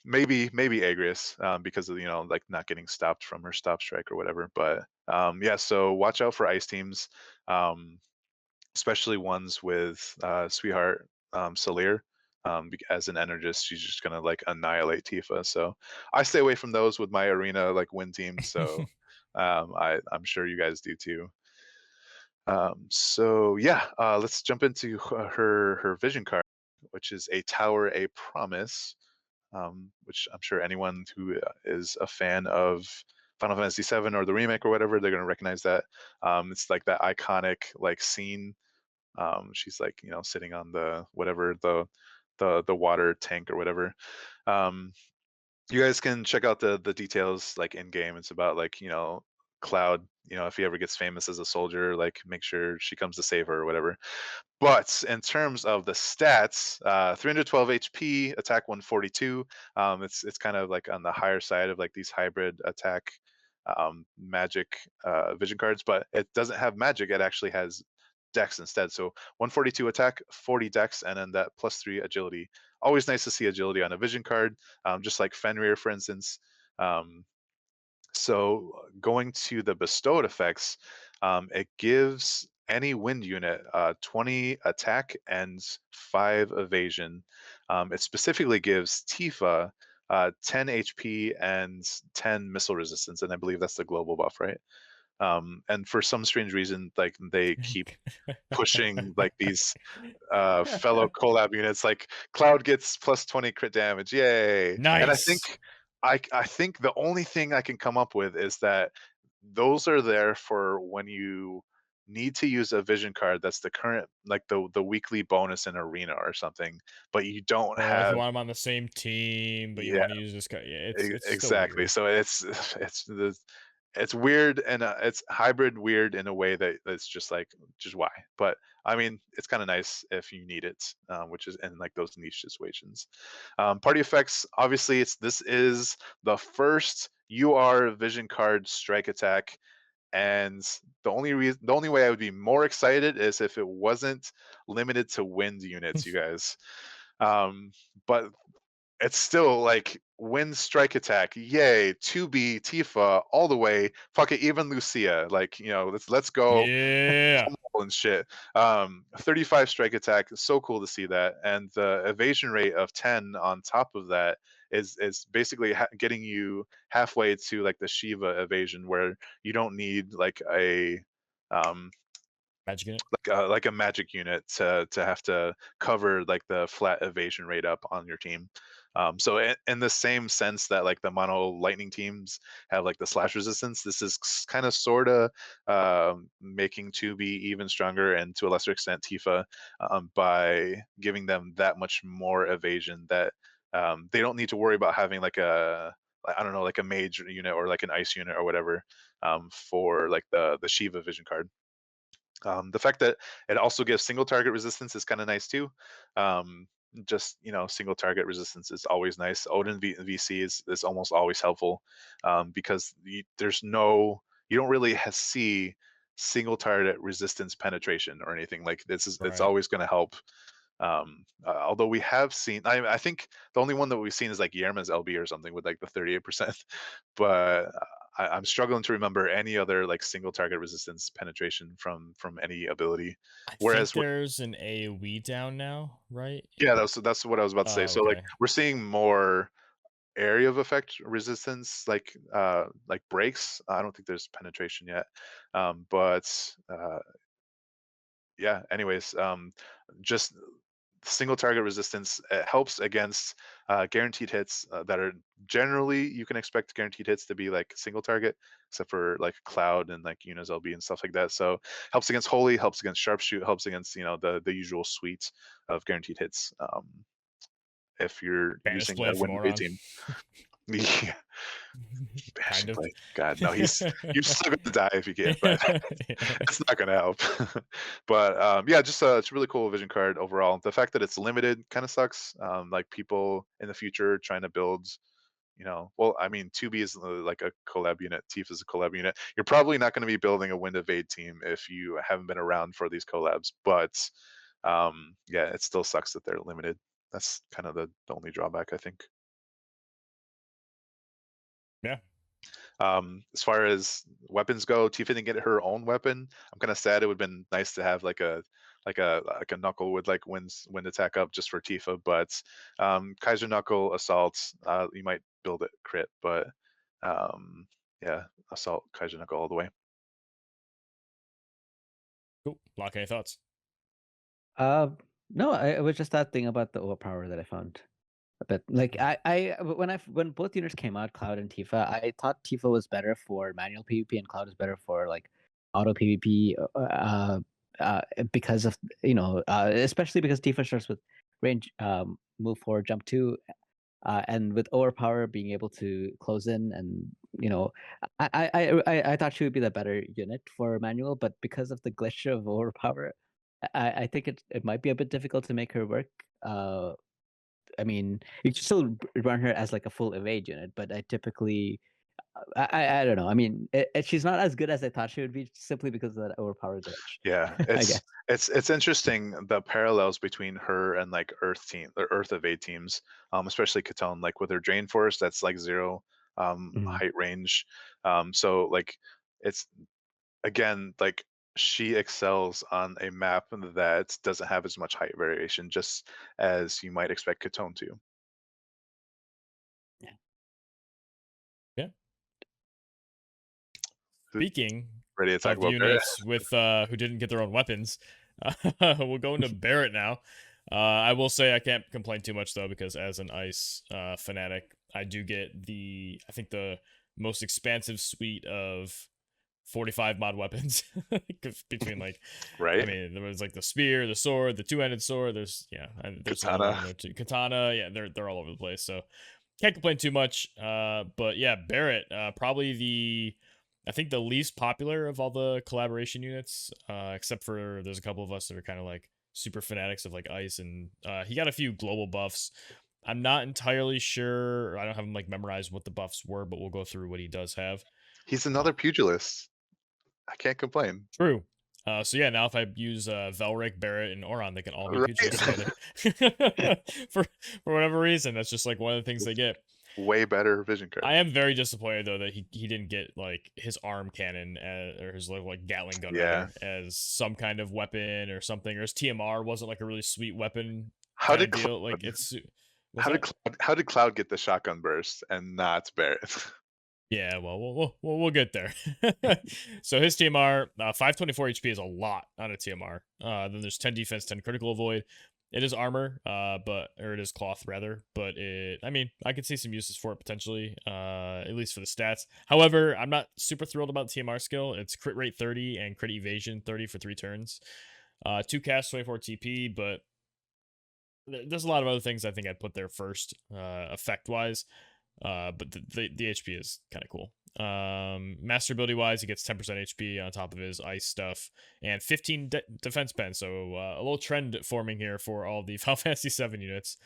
Maybe Agrius, because of like not getting stopped from her stop strike or whatever. But yeah, so watch out for ice teams, especially ones with Sweetheart Salir. As an energist, she's just gonna like annihilate Tifa. So I stay away from those with my arena like win teams. So I'm sure you guys do too. So yeah, let's jump into her vision card, which is a Tower a Promise, which I'm sure anyone who is a fan of Final Fantasy VII or the remake or whatever, they're gonna recognize that. It's like that iconic like scene. She's like sitting on the whatever the water tank or whatever. Um, you guys can check out the details like in game. It's about like Cloud. If he ever gets famous as a soldier, like make sure she comes to save her or whatever. But in terms of the stats, 312 HP, attack 142. It's kind of like on the higher side of like these hybrid attack magic vision cards, but it doesn't have magic. It actually has dex instead. So 142 attack, 40 dex, and then that +3 agility. Always nice to see agility on a vision card, just like Fenrir, for instance. So going to the bestowed effects, it gives any wind unit 20 attack and 5 evasion. It specifically gives Tifa 10 HP and 10 missile resistance, and I believe that's the global buff, right? And for some strange reason, like they keep pushing like these fellow collab units. Like Cloud gets +20 crit damage, yay! And I think Nice. I think the only thing I can come up with is that those are there for when you need to use a vision card that's the current like the weekly bonus in arena or something, but you don't Or like you have. want them on the same team, but you Yeah, want to use this guy. Yeah, it's still exactly. weird. So it's weird, and it's hybrid weird in a way that's just like just why. But I mean, it's kind of nice if you need it, which is in like those niche situations. Party effects, obviously, this is the first UR vision card strike attack, and the only way I would be more excited is if it wasn't limited to wind units, you guys. Um, but it's still like wind strike attack, yay, 2B Tifa all the way, fuck it, even Lucia, like let's go Yeah. and shit. 35 strike attack, so cool to see that, and the evasion rate of 10 on top of that is basically getting you halfway to like the Shiva evasion, where you don't need like a um Magic in it. like a magic unit to have to cover like the flat evasion rate up on your team. So in the same sense that like the mono lightning teams have like the slash resistance, this is kind of sort of making 2B even stronger, and to a lesser extent Tifa, by giving them that much more evasion that they don't need to worry about having like I don't know, like a mage unit or like an ice unit or whatever, for like the Shiva vision card. The fact that it also gives single target resistance is kind of nice too. Just single target resistance is always nice. Odin VC is almost always helpful, because you don't really see single target resistance penetration or anything like this. It's Right. always going to help. Although we have seen, I think the only one that we've seen is like Yerma's LB or something with like the 38%, but I'm struggling to remember any other like single target resistance penetration from any ability. I think Whereas there's an AoE down now, right? yeah, that's what I was about to say. So like Okay. we're seeing more area of effect resistance like breaks. I don't think there's penetration yet. But yeah, anyways, just single target resistance helps against guaranteed hits that are generally you can expect guaranteed hits to be like single target, except for like Cloud and like Yuna's LB and stuff like that. So helps against Holy, helps against Sharpshoot, helps against the usual suite of guaranteed hits. If you're Banish using a Blade from win away Oron. team. Yeah, Kind Banishing of. Blade. God, no, you're still gonna die if you get, but it's not gonna help. But yeah, just it's a really cool vision card overall. The fact that it's limited kind of sucks. Like people in the future trying to build, well, I mean, 2B is like a collab unit. Tifa is a collab unit. You're probably not going to be building a Wind Evade team if you haven't been around for these collabs. But yeah, it still sucks that they're limited. That's kind of the only drawback, I think. Yeah. As far as weapons go, Tifa didn't get her own weapon. I'm kind of sad. It would have been nice to have like a knuckle with like wind attack up just for Tifa. But Kaiser Knuckle Assault, you might build it crit, but yeah, Assault Kaiser Knuckle all the way. Cool. Lock, any thoughts? No, it was just that thing about the overpower that I found a bit. Like when both units came out, Cloud and Tifa, I thought Tifa was better for manual PvP and Cloud was better for like auto PvP. Because of especially because Tifa starts with range, move forward, jump two, and with overpower being able to close in, and I thought she would be the better unit for manual, but because of the glitch of overpower, I think it might be a bit difficult to make her work. I mean, you can still run her as like a full evade unit, but I typically, I don't know. I mean, she's not as good as I thought she would be simply because of that overpower glitch. Yeah, I guess. it's interesting the parallels between her and like Earth team or Earth evade teams, especially Katone, like with her Drain Force, that's like 0 Mhm. height range. So like it's again like she excels on a map that doesn't have as much height variation, just as you might expect Katone to. Yeah. Yeah. Who- Speaking Ready to talk of about Barrett? units with who didn't get their own weapons, we'll go into Barrett now. I will say I can't complain too much though, because as an ice fanatic, I do get I think the most expansive suite of 45 mod weapons between like I Right? mean there was like the spear, the sword, the two-handed sword, there's another one Katana. in there too. Katana, yeah, they're all over the place, so can't complain too much. But yeah, Barrett, probably I think the least popular of all the collaboration units, except for there's a couple of us that are kind of like super fanatics of like ice, and he got a few global buffs. I'm not entirely sure, I don't have him like memorized what the buffs were, but we'll go through what he does have. He's Uh, another pugilist. I can't complain. True. So yeah, now if I use Velric, Barrett, and Oron, they can all be Right? pugilists together. for whatever reason, that's just like one of the things they get. Way better vision card. I am very disappointed though that he didn't get like his arm cannon or his like Gatling gun Yeah. rather as some kind of weapon or something, or his TMR wasn't like a really sweet weapon How kind did of deal. Cloud, Like it's how did Cloud get the shotgun burst and not Barrett? Yeah, well, we'll get there. So his TMR, 524 HP is a lot on a TMR. Then there's 10 defense, 10 critical avoid. It is armor, or it is cloth rather, but I mean, I could see some uses for it potentially, at least for the stats. However, I'm not super thrilled about the TMR skill. It's crit rate 30 and crit evasion 30 for 3 turns. 2 cast, 24 TP, but there's a lot of other things I think I'd put there first, effect wise. But the HP is kind of cool. Master ability wise, he gets 10% HP on top of his ice stuff and 15 defense pen. So a little trend forming here for all the Final Fantasy 7 units.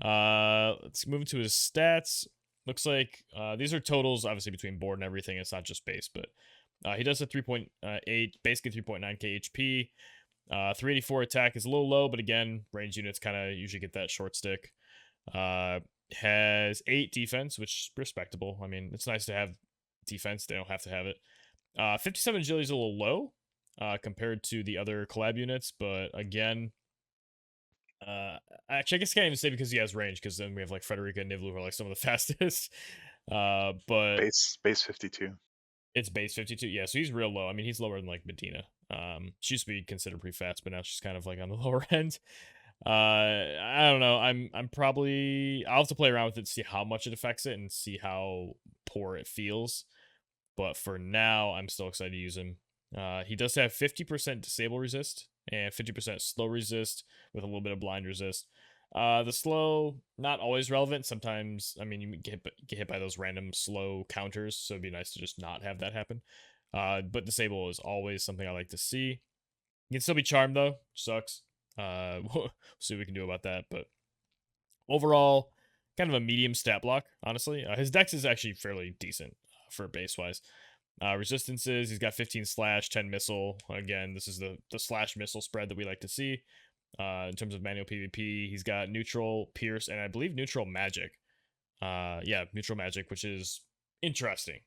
Let's move into his stats. Looks like these are totals, obviously between board and everything. It's not just base, but he does a 3.8, basically 3.9k HP. 384 attack is a little low, but again, range units kind of usually get that short stick. Has 8 defense, which is respectable. I mean, it's nice to have defense. They don't have to have it. 57 agility is a little low compared to the other collab units, but again, actually, I guess I can't even say because he has range, because then we have like Frederica and Niblu who are like some of the fastest. But Base 52. it's base 52. Yeah, so he's real low. I mean, he's lower than like Medina. She used to be considered pretty fast, but now she's kind of like on the lower end. I don't know. I'll have to play around with it to see how much it affects it and see how poor it feels. But for now, I'm still excited to use him. He does have 50% disable resist and 50% slow resist with a little bit of blind resist. The slow, not always relevant. Sometimes, I mean, you get hit by those random slow counters, so it'd be nice to just not have that happen. But disable is always something I like to see. You can still be charmed, though. Sucks. We'll see what we can do about that. But overall, kind of a medium stat block, honestly. His dex is actually fairly decent for base-wise. Resistances, he's got 15 slash, 10 missile. Again, this is the slash missile spread that we like to see. In terms of manual PvP, he's got neutral, pierce, and I believe neutral magic. Yeah, neutral magic, which is interesting.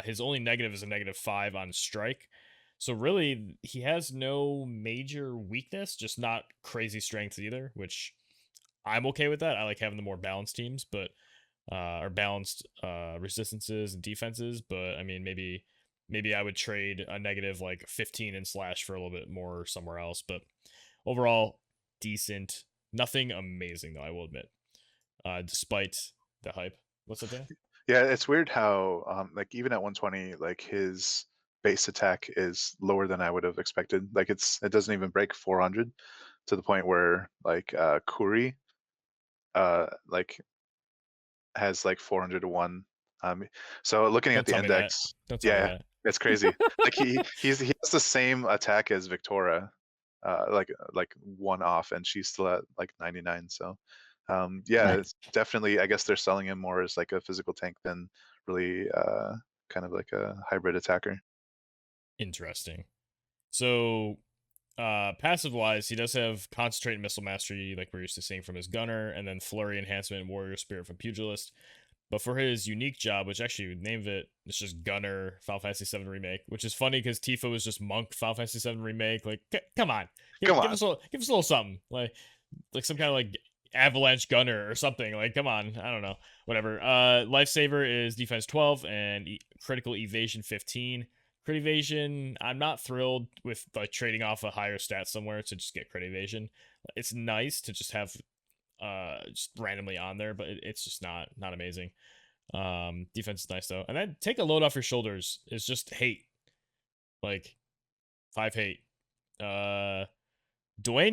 His only negative is a -5 on strike. So really, he has no major weakness, just not crazy strength either, which I'm okay with that. I like having the more balanced teams, but or balanced resistances and defenses. But I mean, maybe I would trade a negative like 15 in slash for a little bit more somewhere else. But overall, decent. Nothing amazing though, I will admit. Despite the hype. What's up, Dan? Yeah, it's weird how like even at 120, like his base attack is lower than I would have expected. Like it doesn't even break 400, to the point where like Kuri like has like 400 to 1. So looking Don't at the tell me that. index, Don't tell me yeah, that. it's crazy. Like he has the same attack as Victoria, like one off, and she's still at like 99. So yeah, Nice. it's definitely, I guess they're selling him more as like a physical tank than really kind of like a hybrid attacker. Interesting. So passive wise, he does have concentrate and missile mastery, like we're used to seeing from his gunner, and then flurry enhancement and warrior spirit from pugilist. But for his unique job, which actually we named it's just gunner Final Fantasy VII remake, which is funny because Tifa was just monk Final Fantasy VII remake. Like, come on, Come give on. us a little something, like some kind of like avalanche gunner or something. Like, come on, I don't know, whatever. Lifesaver is defense 12 and critical evasion 15. Crit evasion, I'm not thrilled with like trading off a higher stat somewhere to just get crit evasion. It's nice to just have just randomly on there, but it's just not amazing. Defense is nice though. And then take a load off your shoulders is just hate. Like 5 hate. Dwayne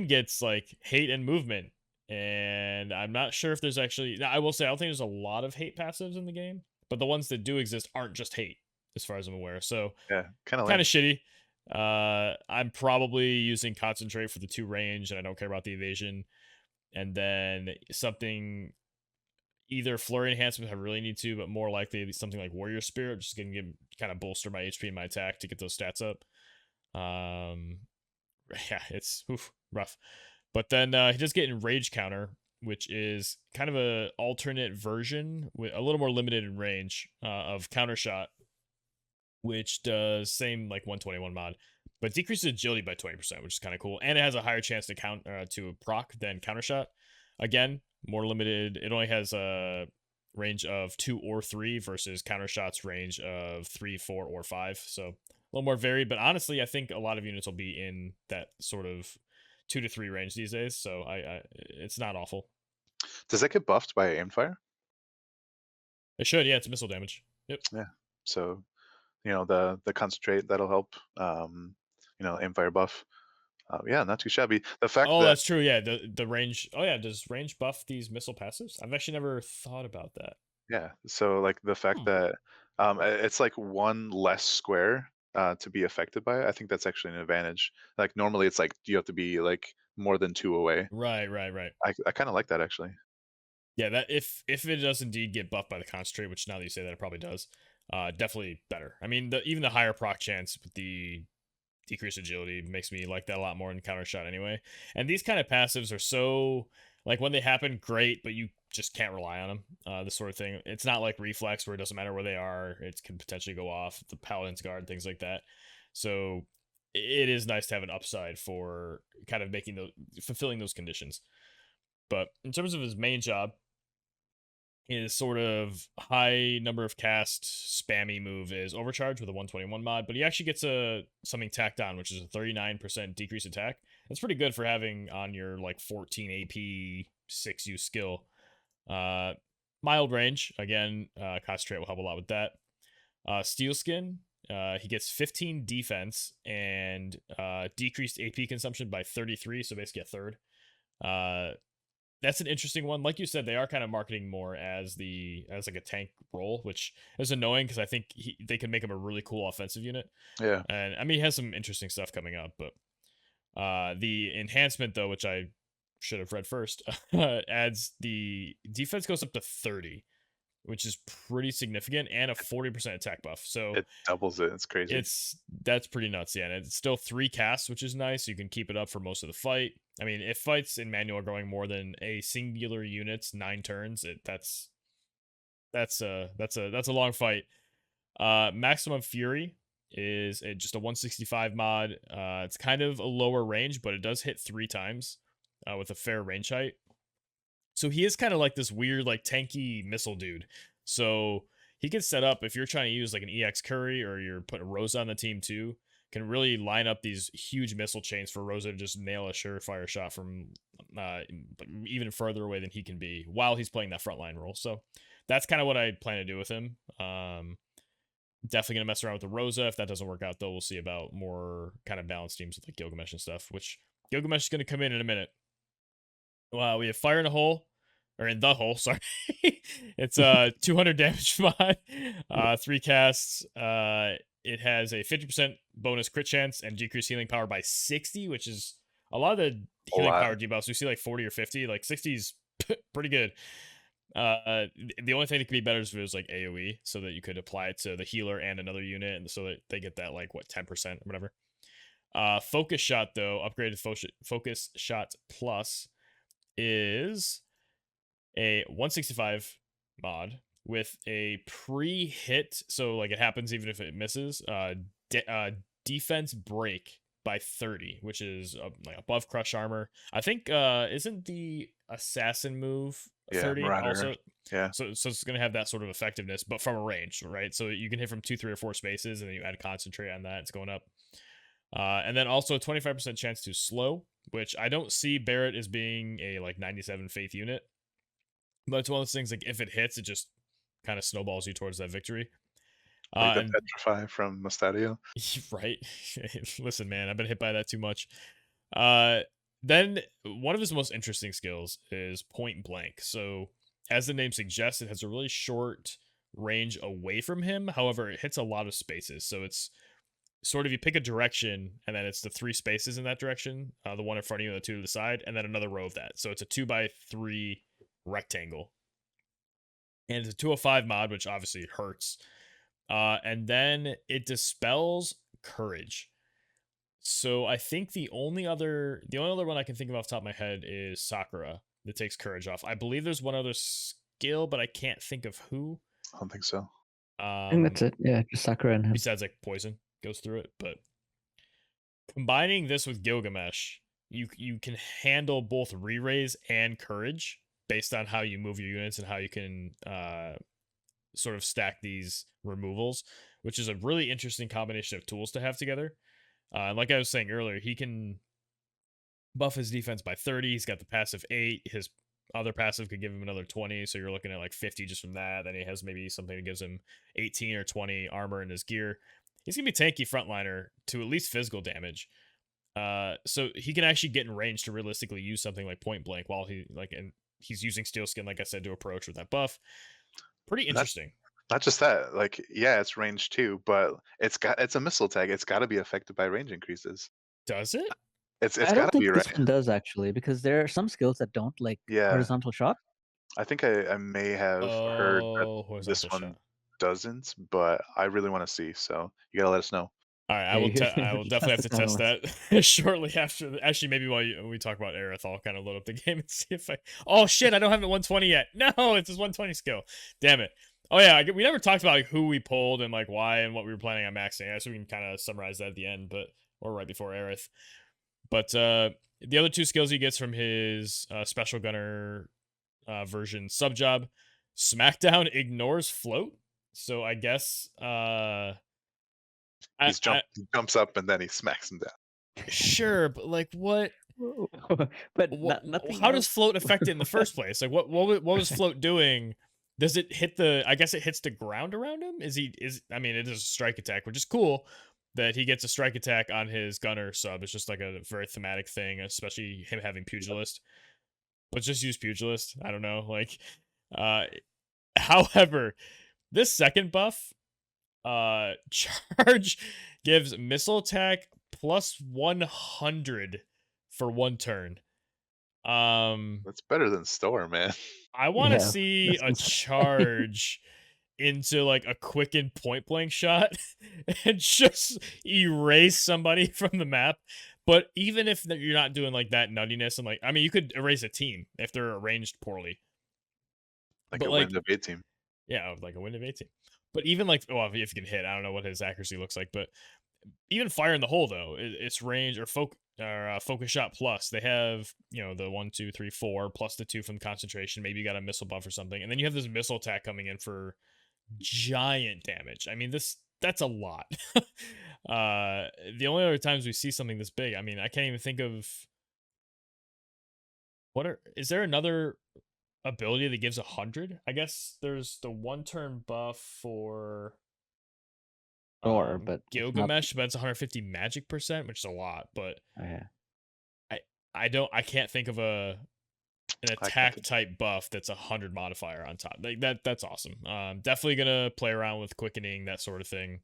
gets like hate and movement. And I'm not sure if there's actually, I will say I don't think there's a lot of hate passives in the game, but the ones that do exist aren't just hate, as far as I'm aware. So Yeah, kind of shitty. I'm probably using concentrate for the 2 range, and I don't care about the evasion. And then something, either flurry enhancement if I really need to, but more likely something like warrior spirit, just gonna kind of bolster my HP and my attack to get those stats up. Yeah, it's rough. But then he does get enrage counter, which is kind of a alternate version with a little more limited in range of counter shot, which does same like 121 mod, but decreases agility by 20%, which is kind of cool, and it has a higher chance to to proc than counter shot. Again, more limited. It only has a range of 2 or 3 versus counter shot's range of 3, 4, or 5. So a little more varied. But honestly, I think a lot of units will be in that sort of 2 to 3 range these days. So it's not awful. Does that get buffed by aimfire? It should. Yeah, it's missile damage. Yep. Yeah. So the concentrate, that'll help. Aimfire buff. Yeah, not too shabby. The fact Oh, that that's true. Yeah, the range. Oh yeah, does range buff these missile passives? I've actually never thought about that. yeah, so like the fact that it's like 1 less square to be affected by it, I think that's actually an advantage. Like normally it's like you have to be like more than 2 away. Right. I kind of like that actually. Yeah, that if it does indeed get buffed by the concentrate, which now that you say that it probably does, definitely better. I mean, even the higher proc chance with the decreased agility makes me like that a lot more in counter shot anyway. And these kind of passives are so Like when they happen, great, but you just can't rely on them. This sort of thing. It's not like reflex where it doesn't matter where they are; it can potentially go off. The Paladin's guard, things like that. So it is nice to have an upside for kind of making those fulfilling those conditions. But in terms of his main job, his sort of high number of cast spammy move is overcharge with a 121 mod, but he actually gets something tacked on, which is a 39% decrease attack. That's pretty good for having on your like 14 AP 6 use skill. Mild range, again, concentrate will help a lot with that. Steel skin, he gets 15 defense and decreased AP consumption by 33, so basically a third. That's an interesting one. Like you said, they are kind of marketing more as like a tank role, which is annoying because I think they can make him a really cool offensive unit. Yeah. And I mean, he has some interesting stuff coming up, but the enhancement though, which I should have read first, adds the defense goes up to 30, which is pretty significant, and a 40% attack buff. So It doubles it. It's crazy. That's pretty nuts. Yeah, and it's still 3 casts, which is nice. So you can keep it up for most of the fight. I mean, if fights in manual are going more than a singular unit's 9 turns, that's a long fight. Maximum Fury is just a 165 mod. It's kind of a lower range, but it does hit 3 times with a fair range height. So he is kind of like this weird, like tanky missile dude. So he can set up if you're trying to use like an EX Curry or you're putting Rosa on the team too. Can really line up these huge missile chains for Rosa to just nail a surefire shot from even further away than he can be while he's playing that frontline role. So that's kind of what I plan to do with him. Definitely gonna mess around with the Rosa. If that doesn't work out, though, we'll see about more kind of balanced teams with like Gilgamesh and stuff. Which Gilgamesh is gonna come in a minute. We have Fire in a Hole, or in the hole. Sorry, it's 200 damage mod, 3 casts. It has a 50% bonus crit chance and decreased healing power by 60, which is a lot of the healing power debuffs. We see like 40 or 50, like 60 is pretty good. The only thing that could be better is if it was like AoE, so that you could apply it to the healer and another unit, and so that they get that like 10% or whatever. Focus Shot though, upgraded Focus Shot Plus is a 165 mod with a pre-hit, so like it happens even if it misses. Defense break by 30, which is like above crush armor. I think isn't the assassin move 30 also? Yeah. So it's gonna have that sort of effectiveness, but from a range, right? So you can hit from 2, 3, or 4 spaces, and then you add concentrate on that. It's going up. And then also 25% chance to slow, which I don't see Barrett as being a like 97 faith unit, but it's one of those things like if it hits, it just kind of snowballs you towards that victory. Like the Petrify from Mustadio. Right. Listen, man, I've been hit by that too much. Then one of his most interesting skills is point blank. So as the name suggests, it has a really short range away from him. However, it hits a lot of spaces. So it's sort of you pick a direction, and then it's the 3 spaces in that direction, the one in front of you and the 2 to the side, and then another row of that. So it's a 2x3 rectangle. And it's a 205 mod, which obviously hurts. And then it dispels courage. So I think the only other one I can think of off the top of my head is Sakura that takes courage off. I believe there's one other skill, but I can't think of who. I don't think so. I think that's it. Yeah, just Sakura and him. Besides like poison goes through it, but combining this with Gilgamesh, you can handle both re-raise and courage based on how you move your units and how you can sort of stack these removals, which is a really interesting combination of tools to have together. Like I was saying earlier, he can buff his defense by 30. He's got the passive 8. His other passive could give him another 20, so you're looking at like 50 just from that. Then he has maybe something that gives him 18 or 20 armor in his gear. He's gonna be tanky frontliner to at least physical damage. So he can actually get in range to realistically use something like point blank while and he's using steel skin, like I said, to approach with that buff. Pretty interesting. Not just that, like, yeah, it's range too, but it's a missile tag. It's got to be affected by range increases. Does it? It's I don't got to think be this right. one does actually, because there are some skills that don't, like horizontal shot. I think I may have heard that this one doesn't, but I really want to see. So you gotta let us know. All right, Yeah, you I will definitely have to test that shortly after. Actually, maybe while we talk about Aerith, I'll kind of load up the game and see if I. Oh shit! I don't have it 120 yet. No, it's this 120 skill. Damn it. Oh yeah, we never talked about like who we pulled and like why and what we were planning on maxing. I guess we can kind of summarize that at the end, but or right before Aerith. But the other two skills he gets from his special gunner version sub job, Smackdown ignores float. So I guess he jumps up and then he smacks him down. sure, but like what? But nothing. How does float affect it in the first place? Like what was float doing? Does it hit the? I guess it hits the ground around him. I mean, it is a strike attack, which is cool that he gets a strike attack on his gunner sub. It's just like a very thematic thing, especially him having pugilist. But just use pugilist. I don't know. Like, however, this second buff, charge gives missile attack plus 100 for 1 turn. That's better than Storm, man. I want to see a charge into like a quicken point blank shot and just erase somebody from the map. But even if you're not doing like that nuttiness and like, I mean, you could erase a team if they're arranged poorly. Like but a like, wind of 8 team. Yeah, like a wind of 18. But even like, well, if you can hit, I don't know what his accuracy looks like, but even fire in the hole though, it's range or focus shot plus. They have, you know, the 1, 2, 3, 4 plus the 2 from concentration. Maybe you got a missile buff or something, and then you have this missile attack coming in for giant damage. I mean, that's a lot. The only other times we see something this big, I mean, I can't even think of is there another ability that gives 100? I guess there's the 1-turn buff for but Gilgamesh, but it's 150 magic percent, which is a lot. But yeah. I can't think of an attack type buff that's 100 modifier on top. Like that's awesome. Definitely gonna play around with quickening, that sort of thing.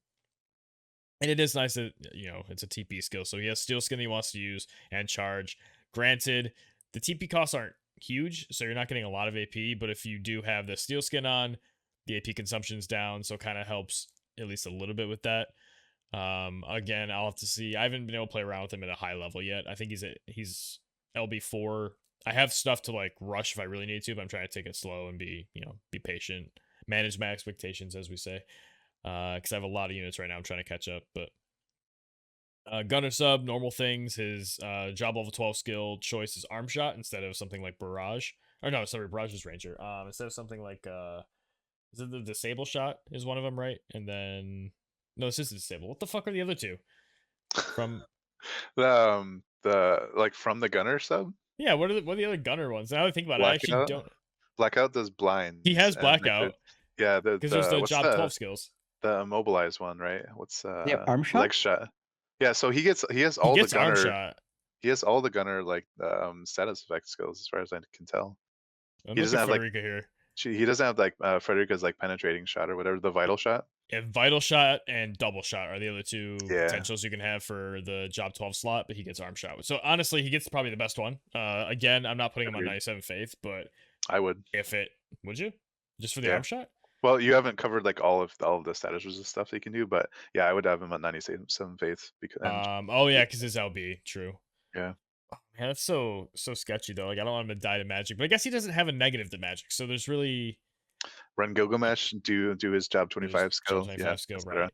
And it is nice that, you know, it's a TP skill, so he has steel skin that he wants to use and charge. Granted, the TP costs aren't huge, so you're not getting a lot of AP, but if you do have the steel skin on, the AP consumption's down, so it kind of helps at least a little bit with that. Again, I'll have to see. I haven't been able to play around with him at a high level yet. I think he's LB4. I have stuff to like rush if I really need to, but I'm trying to take it slow and be patient, manage my expectations, as we say. Because I have a lot of units right now I'm trying to catch up. But gunner sub, normal things. His job level 12 skill choice is arm shot instead of something like barrage. Or no, sorry, barrage is ranger. Instead of something like is it the disable shot is one of them, right? And then no, this is disable. What the fuck are the other two? From the like from the gunner sub? Yeah, what are the other gunner ones? Now that I think about it, I actually don't. Blackout does blind. He has blackout. Yeah, because there's the job 12 skills. The immobilized one, right? What's arm shot? Leg shot. Yeah, so he has all the gunner. Arm shot. He has all the gunner like status effect skills, as far as I can tell. He doesn't have Frederica here. He doesn't have like Frederica's like penetrating shot or whatever, the vital shot. Yeah, vital shot and double shot are the other two potentials you can have for the job 12 slot, but he gets arm shot. So honestly, he gets probably the best one. Again, I'm not putting him on 97 faith, but I would. Would you? Just for the arm shot? Well, you haven't covered like all of the status resist stuff that you can do, but yeah, I would have him at 97 faith because because his LB, true. Yeah. Oh, man, that's so sketchy though. Like I don't want him to die to magic, but I guess he doesn't have a negative to magic, so there's really run Gilgamesh, do his job 25 skill. Skill, right?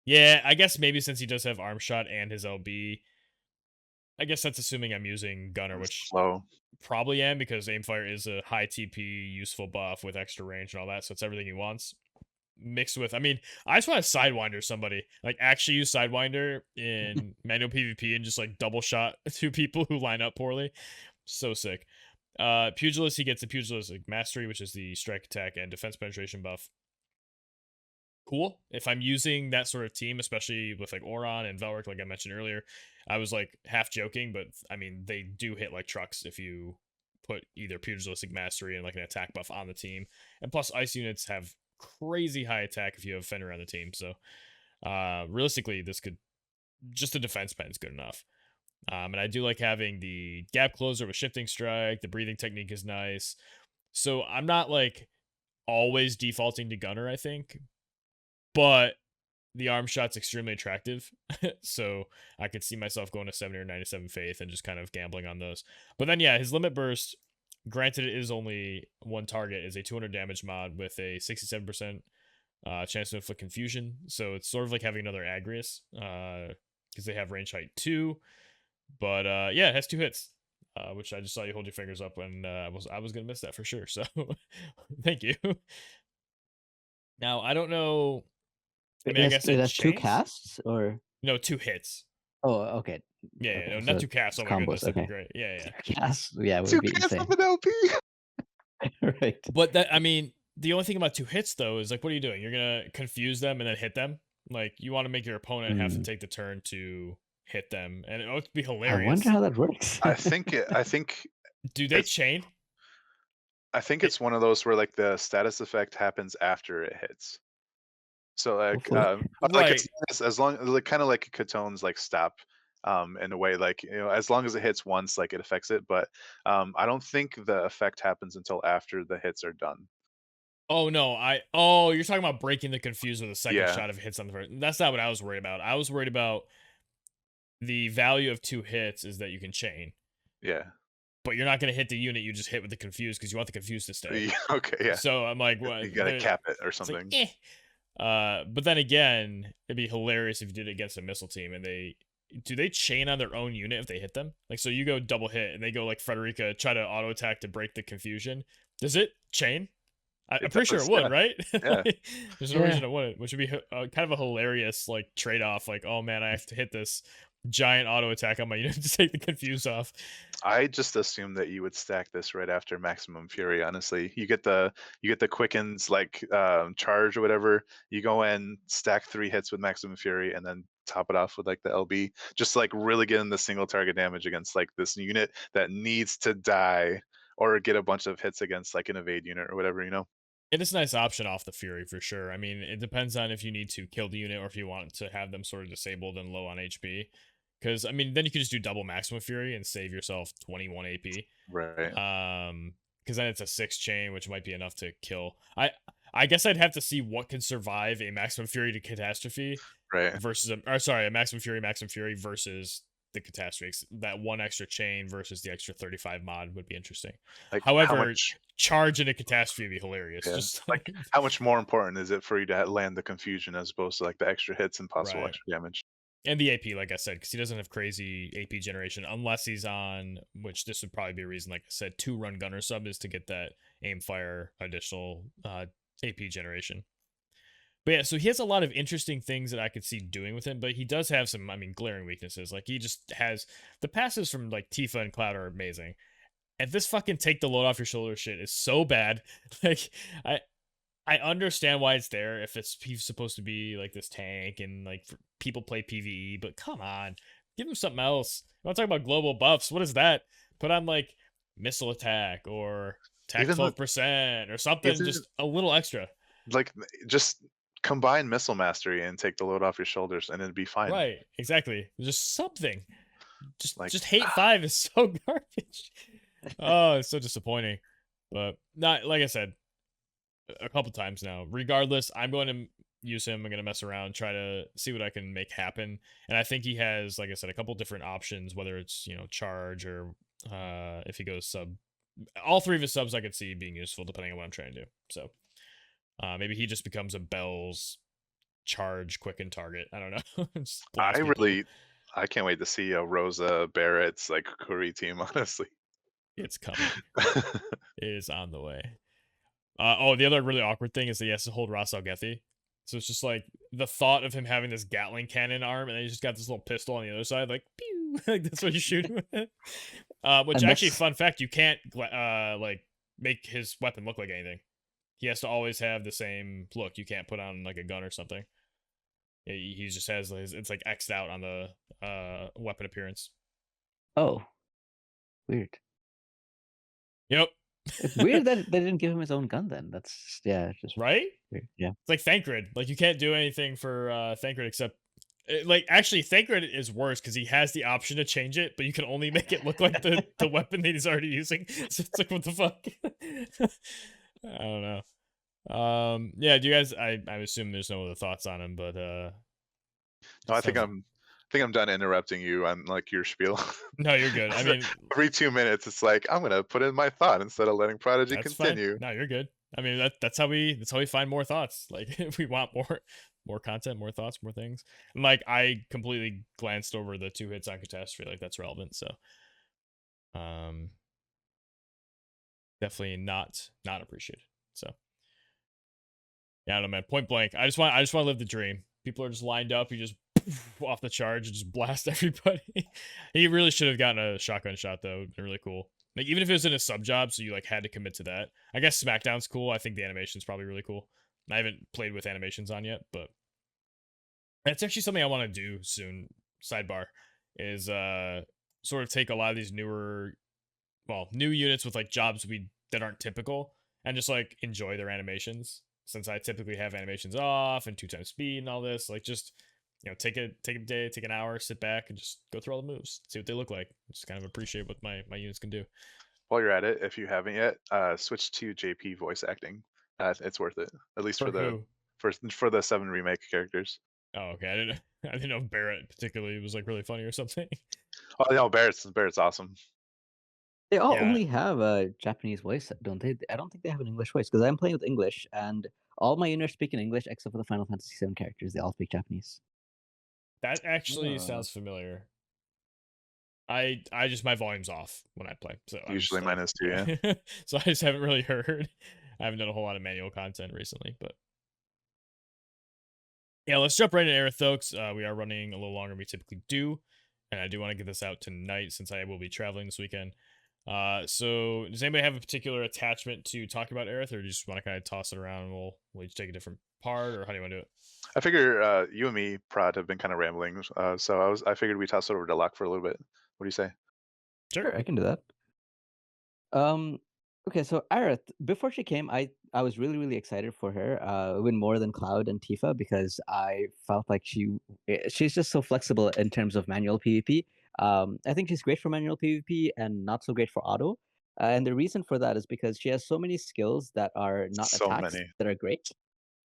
Yeah, I guess maybe since he does have arm shot and his LB, I guess that's assuming I'm using gunner, which probably am, because aimfire is a high TP useful buff with extra range and all that, so it's everything he wants. Mixed with, I mean, I just want to sidewinder somebody, like actually use sidewinder in manual PvP and just like double shot 2 people who line up poorly. So sick. Pugilist, he gets the pugilistic mastery, which is the strike attack and defense penetration buff. Cool. If I'm using that sort of team, especially with like Oron and Velric, like I mentioned earlier, I was like half joking, but I mean, they do hit like trucks if you put either pugilistic mastery and like an attack buff on the team. And plus ice units have crazy high attack if you have Fenrir on the team. So realistically, this could just the defense pen is good enough. And I do like having the gap closer with shifting strike. The breathing technique is nice. So I'm not like always defaulting to gunner, I think. But the arm shot's extremely attractive. So I could see myself going to 70 or 97 faith and just kind of gambling on those. But then yeah, his limit burst, granted it is only one target, is a 200 damage mod with a 67% chance to inflict confusion. So it's sort of like having another Agrius, because they have range height 2. But yeah, it has 2 hits. Which I just saw you hold your fingers up when I was gonna miss that for sure. So thank you. Now I don't know. I mean, I guess it has 2 changed. casts or No, 2 hits. oh, okay. Yeah, Okay, no, so not 2 casts. Oh it's my combos, goodness, that'd be okay. great. Yeah, yeah. 2 casts, yeah, would 2 be cans insane. of an LP. Right. But that, I mean, the only thing about 2 hits though is like, what are you doing? You're gonna confuse them and then hit them. Like, you want to make your opponent have to take the turn to hit them, and it would be hilarious. I wonder how that works. I think Do they it's- chain? I think it's one of those where like the status effect happens after it hits. So like, Hopefully. like Right. it's as long like kind of like Katone's like stop, in a way, like, you know, as long as it hits once, like it affects it. But I don't think the effect happens until after the hits are done. Oh no, you're talking about breaking the confuse with a second Yeah. shot if it hits on the first. That's not what I was worried about. I was worried about the value of 2 hits is that you can chain, Yeah. but you're not gonna hit the unit you just hit with the confuse because you want the confuse to stay. Okay. Yeah. So I'm like, what? You gotta cap it or It's like, something. but then again, it'd be hilarious if you did it against a missile team and they chain on their own unit if they hit them? Like, so you go double hit and they go like Frederica, try to auto attack to break the confusion. Does it chain? I'm pretty sure it does, would, yeah. right? Yeah. There's no Yeah. reason it wouldn't, which would be kind of a hilarious like trade off. Like, oh man, I have to hit this giant auto attack on my unit to take the confuse off. I just assumed that you would stack this right after Maximum Fury. Honestly, you get the quickens like charge or whatever. You go in, stack 3 hits with Maximum Fury, and then top it off with like the LB. Just like really getting the single target damage against like this unit that needs to die, or get a bunch of hits against like an evade unit or whatever. You know. It is a nice option off the Fury for sure. I mean, it depends on if you need to kill the unit or if you want to have them sort of disabled and low on HP. Because I mean, then you can just do double Maximum Fury and save yourself 21 AP. Right. Because then it's a 6 chain, which might be enough to kill. I guess I'd have to see what can survive a Maximum Fury to Catastrophe Right. versus a Maximum Fury versus the Catastrophe. That 1 extra chain versus the extra 35 mod would be interesting. Like, However, how much, charge in a Catastrophe would be hilarious. Yeah, Just like how much more important is it for you to land the confusion as opposed to like the extra hits and possible Right. extra damage? and the AP, like I said, because he doesn't have crazy AP generation unless he's on, which this would probably be a reason, like I said, 2 run gunner sub is to get that aim fire additional AP generation. But yeah, so he has a lot of interesting things that I could see doing with him, but he does have some, I mean, glaring weaknesses. Like, he just has the passes from like Tifa and Cloud are amazing. And this fucking take the load off your shoulder shit is so bad. Like, I understand why it's there if he's supposed to be like this tank and like people play PvE, but come on, give him something else. You want to talk about global buffs? What is that? Put on like missile attack or attack 12% or something, just a little extra. Like, just combine missile mastery and take the load off your shoulders, and it'd be fine. Right, exactly. Just something. Just hate 5 is so garbage. Oh, it's so disappointing. But not like I said a couple times now. Regardless, I'm going to use him. I'm going to mess around, try to see what I can make happen. And I think he has, like I said, a couple different options, whether it's, charge or if he goes sub. All 3 of his subs I could see being useful depending on what I'm trying to do. So maybe he just becomes a Bell's charge quicken target. I don't know. I can't wait to see a Rosa Barrett's like Curry team, honestly. It's coming. It is on the way. The other really awkward thing is that he has to hold Ras Al Gethi. So it's just like the thought of him having this Gatling cannon arm, and then he just got this little pistol on the other side, like pew, like that's what you shoot with it. Which actually, fun fact, you can't like make his weapon look like anything. He has to always have the same look. You can't put on like a gun or something. He just has it's like X'd out on the weapon appearance. Oh, weird. Yep. It's weird that they didn't give him his own gun then. That's just right. Weird. Yeah, it's like Thancred. Like, you can't do anything for Thancred except like, actually Thancred is worse because he has the option to change it, but you can only make it look like the weapon that he's already using. So it's like, what the fuck? I don't know. Yeah, do you guys? I assume there's no other thoughts on him, but No, I think sounds- I'm done interrupting you on like your spiel. no, you're good. I mean, Every 2 minutes, it's like I'm gonna put in my thought instead of letting Prodigy that's fine. continue. No, you're good. I mean, that's how we find more thoughts. Like, if we want more content, more thoughts, more things. And like, I completely glanced over the 2 hits on catastrophe. Like, that's relevant. So, definitely not appreciated. So, yeah, I don't know, man. Point blank. I just want to live the dream. People are just lined up. You just off the charge and just blast everybody. He really should have gotten a shotgun shot though. It'd been really cool. Like, even if it was in a sub job, so you like had to commit to that. I guess SmackDown's cool. I think the animation's probably really cool. I haven't played with animations on yet, but that's actually something I want to do soon. Sidebar is sort of take a lot of these new units with like jobs that aren't typical and just like enjoy their animations, since I typically have animations off and 2 times speed and all this. Like, just take a day, take an hour, sit back and just go through all the moves, see what they look like, just kind of appreciate what my units can do. While you're at it, if you haven't yet, switch to JP voice acting. It's worth it, at least For who? for the 7 remake characters. Oh, okay. I didn't know Barrett particularly was like really funny or something. Oh no, Barrett's awesome. They all Yeah. only have a Japanese voice, don't they? I don't think they have an English voice because I'm playing with English, and all my units speak in English except for the Final Fantasy VII characters. They all speak Japanese. That actually sounds familiar. I just, my volume's off when I play, so Usually mine is too, yeah. So I just haven't really heard. I haven't done a whole lot of manual content recently, but yeah, let's jump right into Aerith though, 'cause, we are running a little longer than we typically do, and I do want to get this out tonight since I will be traveling this weekend. So does anybody have a particular attachment to talk about Aerith, or do you just want to kind of toss it around and we'll each take a different part, or how do you want to do it? I figure you and me, Prod, have been kind of rambling, so I figured we toss it over to Locke for a little bit. What do you say? Sure, I can do that. Okay, so Aerith, before she came, I was really excited for her, even more than Cloud and Tifa, because I felt like she's just so flexible in terms of manual PvP. I think she's great for manual PvP and not so great for auto. And the reason for that is because she has so many skills that are not So attacks many. that are great.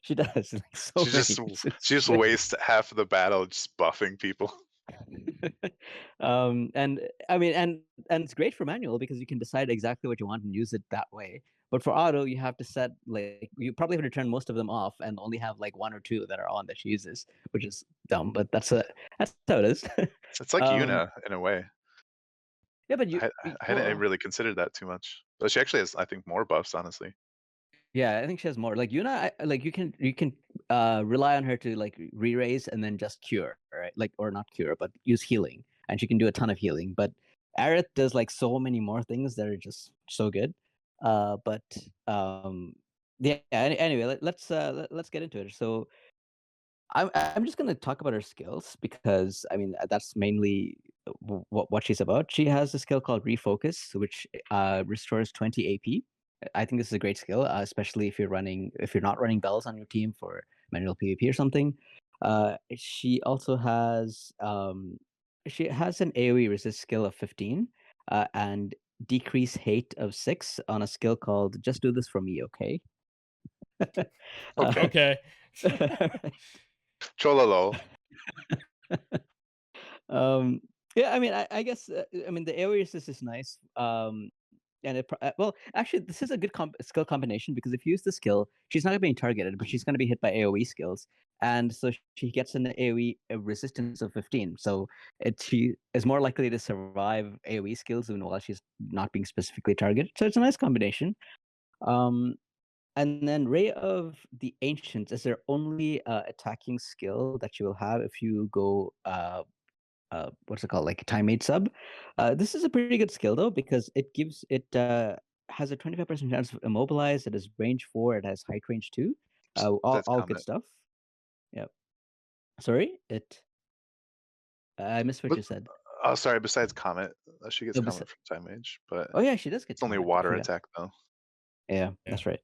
She does like so She many. just wastes half of the battle just buffing people. And I mean, and it's great for manual because you can decide exactly what you want and use it that way. But for auto, you have to set, like, you probably have to turn most of them off and only have like 1 or 2 that are on that she uses, which is dumb. But that's how it is. It's like Um, Yuna in a way. yeah, but I hadn't really considered that too much. But she actually has, I think, more buffs, honestly. yeah, I think she has more. Like Yuna, like you can rely on her to like re-raise and then just cure, right? Like, or not cure, but use healing, and she can do a ton of healing. But Aerith does like so many more things that are just so good. But yeah. Anyway, let's get into it. So I'm just gonna talk about her skills because I mean that's mainly what she's about. She has a skill called Refocus, which restores 20 AP. I think this is a great skill, especially if you're not running bells on your team for manual PvP or something. She also has she has an AoE resist skill of 15 and decrease hate of 6 on a skill called Just Do This For Me, okay? Okay. Okay. Chololo. um yeah, I mean, I guess I mean the AoE resist is nice. And well, actually, this is a good skill combination because if you use the skill, she's not going to be targeted, but she's going to be hit by AoE skills, and so she gets an AoE resistance of 15. So she is more likely to survive AoE skills even while she's not being specifically targeted. So it's a nice combination. And then Ray of the Ancients is their only attacking skill that you will have if you go what's it called, like time 8 sub. This is a pretty good skill though because it has a 25% chance of immobilize. It has range 4. It has height range 2. That's All good Comet. stuff. Yep. Sorry, I missed what But- you said. Oh, sorry. Besides Comet, she gets Oh, Comet from Time Age, but Oh yeah, she does get it's only Comet, I water forgot. attack though. Yeah, that's right.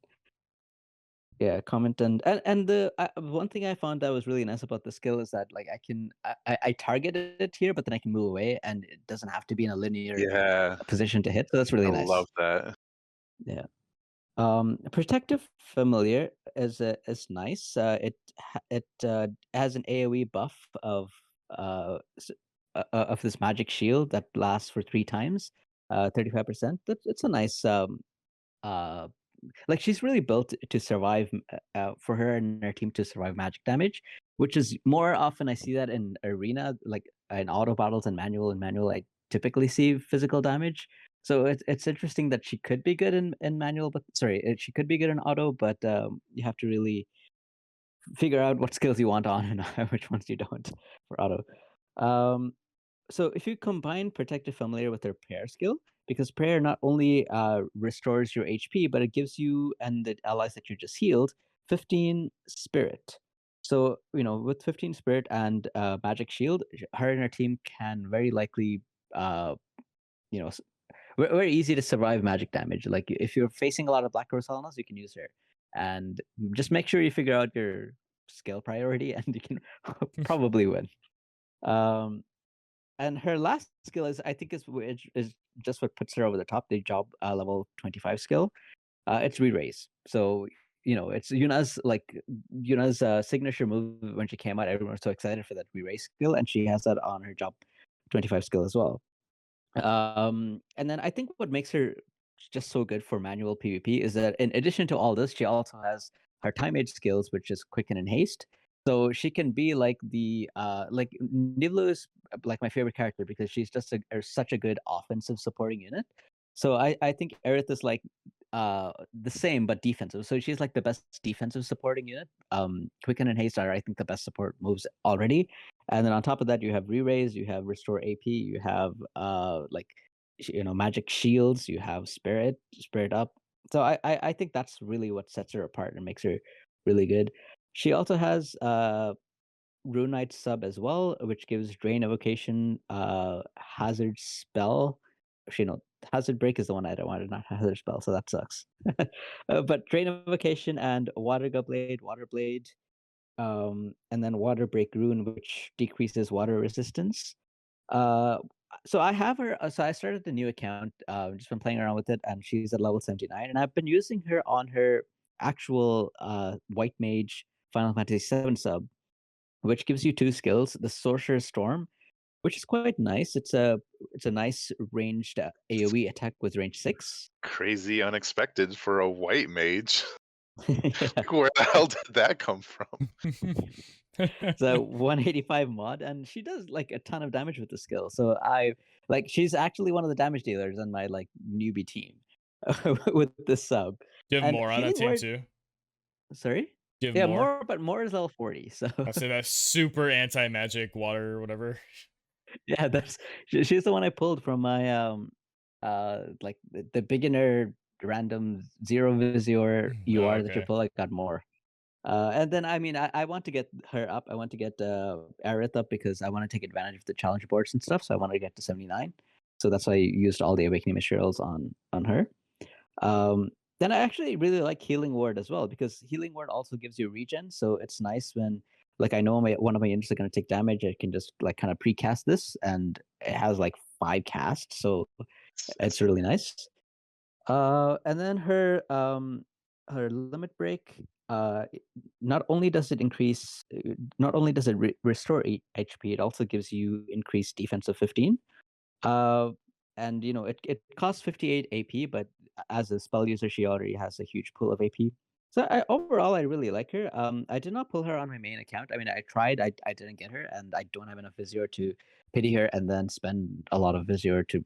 Yeah, comment and the one thing I found that was really nice about the skill is that like I targeted it here, but then I can move away and it doesn't have to be in a linear Yeah, position to hit. So that's really I nice. love that. Yeah. Protective Familiar is nice. It has an AoE buff of this magic shield that lasts for 3 times, 35%. It's a nice uh like she's really built to survive, for her and her team to survive magic damage, which is more often I see that in arena, like in auto battles and manual. I typically see physical damage, so it's interesting that she could be good in manual, but sorry, she could be good in auto, but you have to really figure out what skills you want on and which ones you don't for auto. Um, so if you combine Protective Familiar with their prayer skill, because prayer not only restores your HP, but it gives you and the allies that you just healed 15 spirit. So with 15 spirit and magic shield, her and her team can very likely, uh, you know, very easy to survive magic damage. Like if you're facing a lot of Black Rose Hellas, you can use her, and just make sure you figure out your skill priority, and you can probably win. Um, and her last skill is, I think, which is just what puts her over the top. The job level 25 skill. It's re-raise. So it's Yuna's signature move when she came out. Everyone was so excited for that re-raise skill, and she has that on her job 25 skill as well. And then I think what makes her just so good for manual PvP is that in addition to all this, she also has her time age skills, which is quicken and haste. So she can be like like Nivlu is like my favorite character because she's just such a good offensive supporting unit. So I think Aerith is like the same but defensive. So she's like the best defensive supporting unit. Quicken and haste are, I think, the best support moves already. And then on top of that, you have re-raise, you have restore AP, you have magic shields, you have spirit up. So I think that's really what sets her apart and makes her really good. She also has Rune Knight sub as well, which gives Drain Evocation, Hazard Spell. Actually, no, Hazard Break is the one I don't want, not Hazard Spell, so that sucks. But Drain Evocation and Water Blade, and then Water Break Rune, which decreases water resistance. So I have her. So I started the new account. Just been playing around with it, and she's at level 79, and I've been using her on her actual White Mage Final Fantasy VII sub, which gives you 2 skills: the Sorcerer's Storm, which is quite nice. It's a nice ranged AOE attack with range 6. Crazy unexpected for a white mage. Yeah. Like, where the hell did that come from? It's a 185 mod, and she does like a ton of damage with the skill. So she's actually one of the damage dealers on my like newbie team with this sub. Do you have And more on that Healing team Word, too? sorry? Do you have Yeah, more? but more is level 40. So I'll say that super anti-magic water or whatever. yeah, she's the one I pulled from my like the beginner random 0 Visior Oh, UR that you okay. pull. I got more. And then I mean I want to get her up. I want to get Aerith up because I want to take advantage of the challenge boards and stuff. So I want to get to 79. So that's why I used all the awakening materials on her. Then I actually really like Healing Word as well because Healing Word also gives you regen. So it's nice when like I know one of my units are going to take damage. I can just like kind of precast this, and it has like 5 casts, so it's really nice. And then her limit break, not only does it restore HP, it also gives you increased defense of 15. Uh, and it costs 58 AP, but as a spell user, she already has a huge pool of AP. So overall, I really like her. I did not pull her on my main account. I mean, I tried, I didn't get her, and I don't have enough Visior to pity her and then spend a lot of Visior to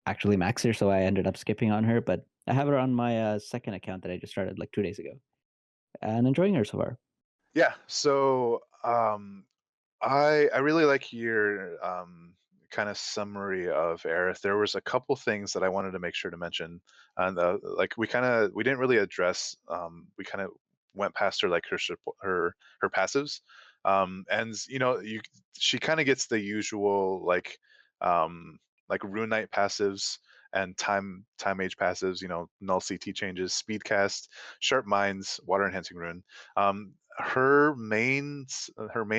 actually max her, so I ended up skipping on her. But I have her on my second account that I just started like 2 days ago, and enjoying her so far. Yeah. So I really like your kind of summary of Aerith. There was a couple things that I wanted to make sure to mention, and like we didn't really address. We kind of went past her, like her passives, and she kind of gets the usual like Rune Knight passives and time age passives. Null CT changes, speed cast, sharp minds, water enhancing rune. her main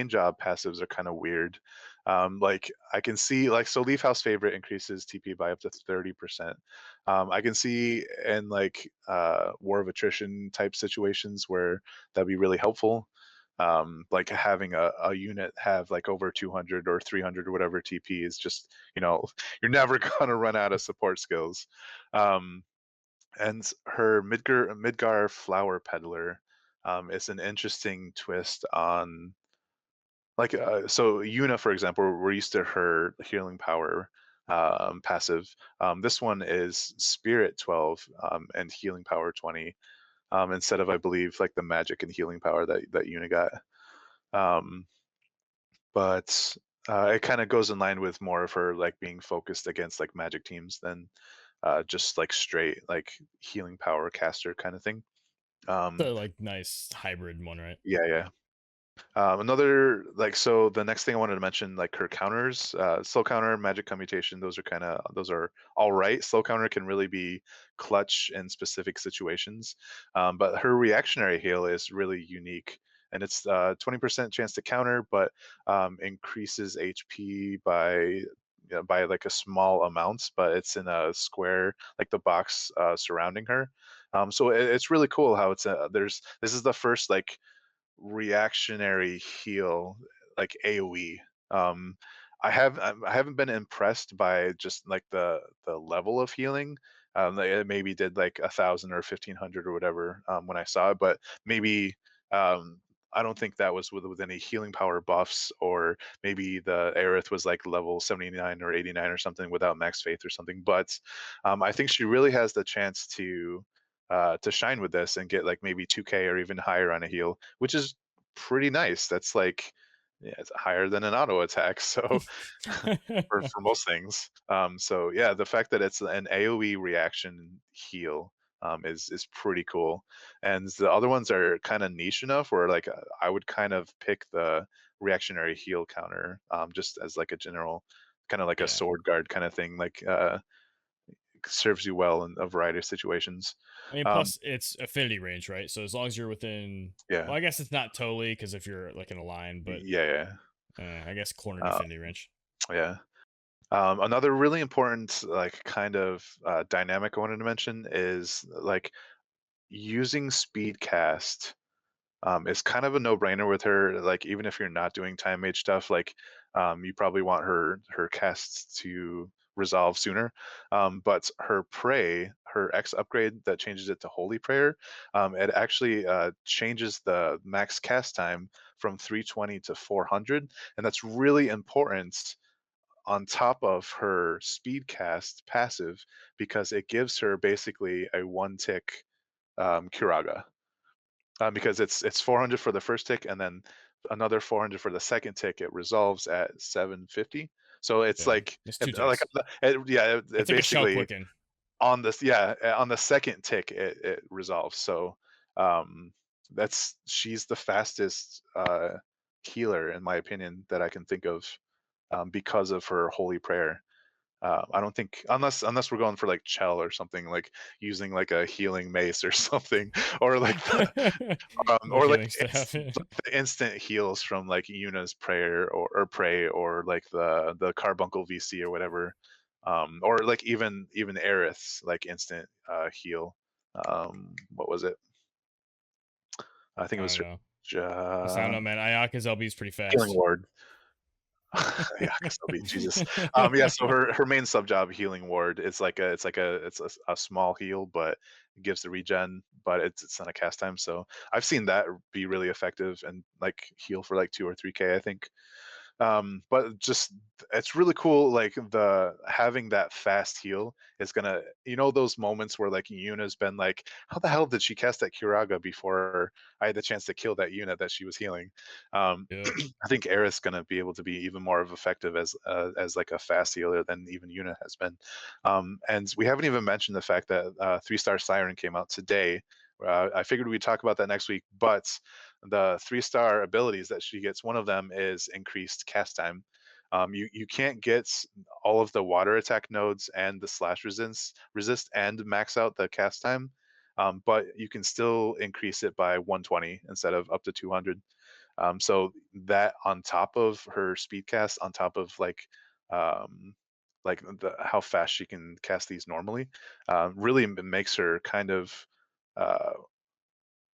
job passives are kind of weird. Like I can see like so Leaf House Favorite increases TP by up to 30%. I can see in like War of Attrition type situations where that'd be really helpful. Like having a unit have like over 200 or 300 or whatever TP is just, you're never gonna run out of support skills. Um, and her Midgar Flower Peddler is an interesting twist on like so Yuna, for example, we're used to her healing power passive. This one is Spirit 12 and healing power 20 instead of I believe like the magic and healing power that Yuna got. Um, but it kind of goes in line with more of her like being focused against like magic teams than just like straight like healing power caster kind of thing. Um, So like nice hybrid one, right? yeah, yeah. Another like so the next thing I wanted to mention like her counters, slow counter, magic commutation. Those are all right. Slow counter can really be clutch in specific situations, but her reactionary heal is really unique, and it's 20% chance to counter, but increases HP by like a small amount, but it's in a square like the box surrounding her. So it's really cool how it's this is the first like reactionary heal like AoE. Um, I haven't been impressed by just like the level of healing. Like, it maybe did like 1,000 or 1,500 or whatever when I saw it, but maybe um, I don't think that was with any healing power buffs, or maybe the Aerith was like level 79 or 89 or something without max faith or something. But I think she really has the chance to shine with this and get like maybe 2k or even higher on a heal, which is pretty nice. That's like, yeah, it's higher than an auto attack. So for most things. So yeah, the fact that it's an AoE reaction heal is pretty cool. And the other ones are kind of niche enough where like I would kind of pick the reactionary heal counter just as like a general kind of like a Yeah. sword guard kind of thing. Like serves you well in a variety of situations. I mean, Um, plus it's affinity range, right? So as long as you're within, yeah, well, I guess it's not totally because if you're like in a line, but yeah, I guess cornered yeah, affinity range. yeah. Another really important like kind of dynamic I wanted to mention is like using speed cast is kind of a no-brainer with her. Like even if you're not doing time mage stuff, like you probably want her casts to resolve sooner. But her pray, her X upgrade that changes it to holy prayer, it actually changes the max cast time from 320 to 400, and that's really important on top of her speed cast passive because it gives her basically a one tick Curaga. Because it's 400 for the first tick and then another 400 for the second tick. It resolves at 750. So it's Yeah, like it's 2 ticks. like yeah, it It's like a shell basically quicken. on this on the second tick it resolves. So um she's the fastest healer in my opinion that I can think of because of her holy prayer. I don't think unless we're going for like Chell or something like using like a healing mace or something, or like The or like healing staff. the instant heals from like Yuna's prayer or pray or like the Carbuncle VC or whatever, or like even Aerith's like instant heal. What was it? I think it I was don't know. I don't uh, know, man. Ayaka's LB is pretty Healing fast. Ward. Yeah, Kasobi, Jesus. Yeah, so her main sub job, healing ward, it's a small heal, but it gives the regen, but it's not a cast time. So I've seen that be really effective and like heal for like 2 or 3k, I think. But just it's really cool like the having that fast heal is gonna, those moments where like Yuna's been like, how the hell did she cast that Curaga before I had the chance to kill that unit that she was healing? Yep. I think Aerith's gonna be able to be even more of effective as like a fast healer than even Yuna has been. And we haven't even mentioned the fact that 3-star Siren came out today. I figured we'd talk about that next week, but the 3-star abilities that she gets, one of them is increased cast time. You can't get all of the water attack nodes and the slash resist and max out the cast time but you can still increase it by 120 instead of up to 200. So that on top of her speed cast, on top of um, how fast she can cast these normally, really makes her kind of uh,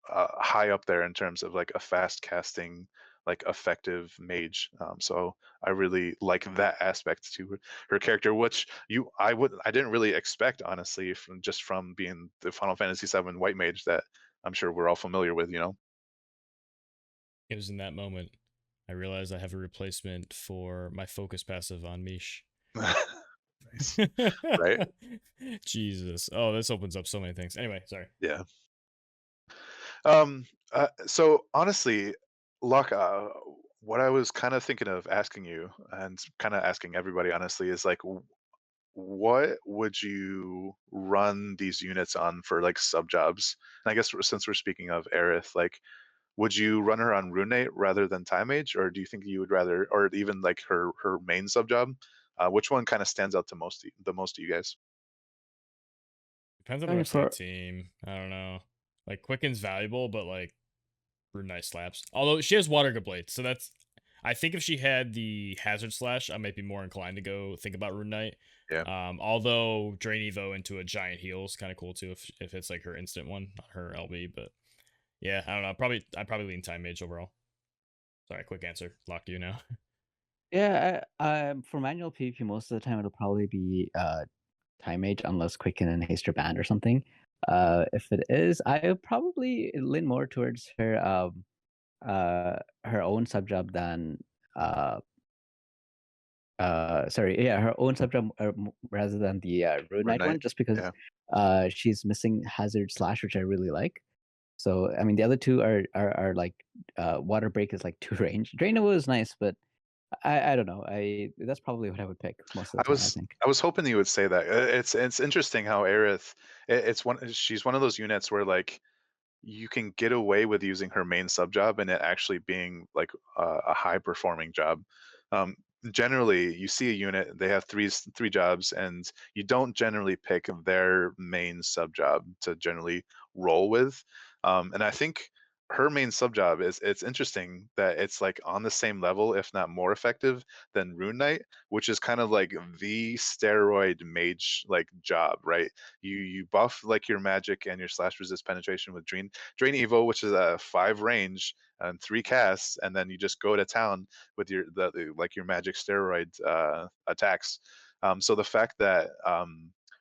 high up there in terms of like a fast casting, like effective mage. So I really like that aspect to her character, which I didn't really expect, honestly, from being the Final Fantasy VII white mage that I'm sure we're all familiar with. It was in that moment I realized I have a replacement for my focus passive on Mish. Nice. Right? Jesus. Oh, this opens up so many things. Anyway, sorry. Yeah. So honestly, Locke, what I was kind of thinking of asking you, and kind of asking everybody, honestly, is like, what would you run these units on for like sub jobs? And I guess since we're speaking of Aerith, like, would you run her on Runate rather than Time Mage, or do you think you would rather, or even like her main sub job? Which one kind of stands out the most to you guys? Depends on I the mean, rest of the for team. I don't know. Like Quicken's valuable, but like Brute Knight slaps. Although she has Water Good Blade, so that's. I think if she had the Hazard Slash, I might be more inclined to go think about Rune Knight. Yeah. Although Drain Evo into a giant heal is kind of cool too if it's like her instant one, not her LB. But yeah, I don't know. I'd probably lean Time Mage overall. Sorry, quick answer. Lock you now. yeah, for manual PvP, most of the time it'll probably be Time Mage unless Quicken and Haste are banned or something. If it is, I would probably lean more towards her own subjob than sorry, yeah, her own subjob rather than the Rune Knight one, Runate. just because Yeah. she's missing Hazard Slash, which I really like. So I mean, the other two are like Water Break is like 2 range. Draino is nice, but I don't know. That's probably what I would pick most of the time, I think. I was hoping you would say that. It's interesting how Aerith, she's one of those units where like you can get away with using her main sub job and it actually being like a high performing job. Um, Generally, you see a unit, they have three jobs, and you don't generally pick their main sub job to generally roll with. And I think her main sub job it's interesting that it's like on the same level, if not more effective than Rune Knight, which is kind of like the steroid mage like job, right? You buff like your magic and your slash resist penetration with Drain Evo, which is a 5 range and 3 casts, and then you just go to town with like your magic steroid attacks. So the fact that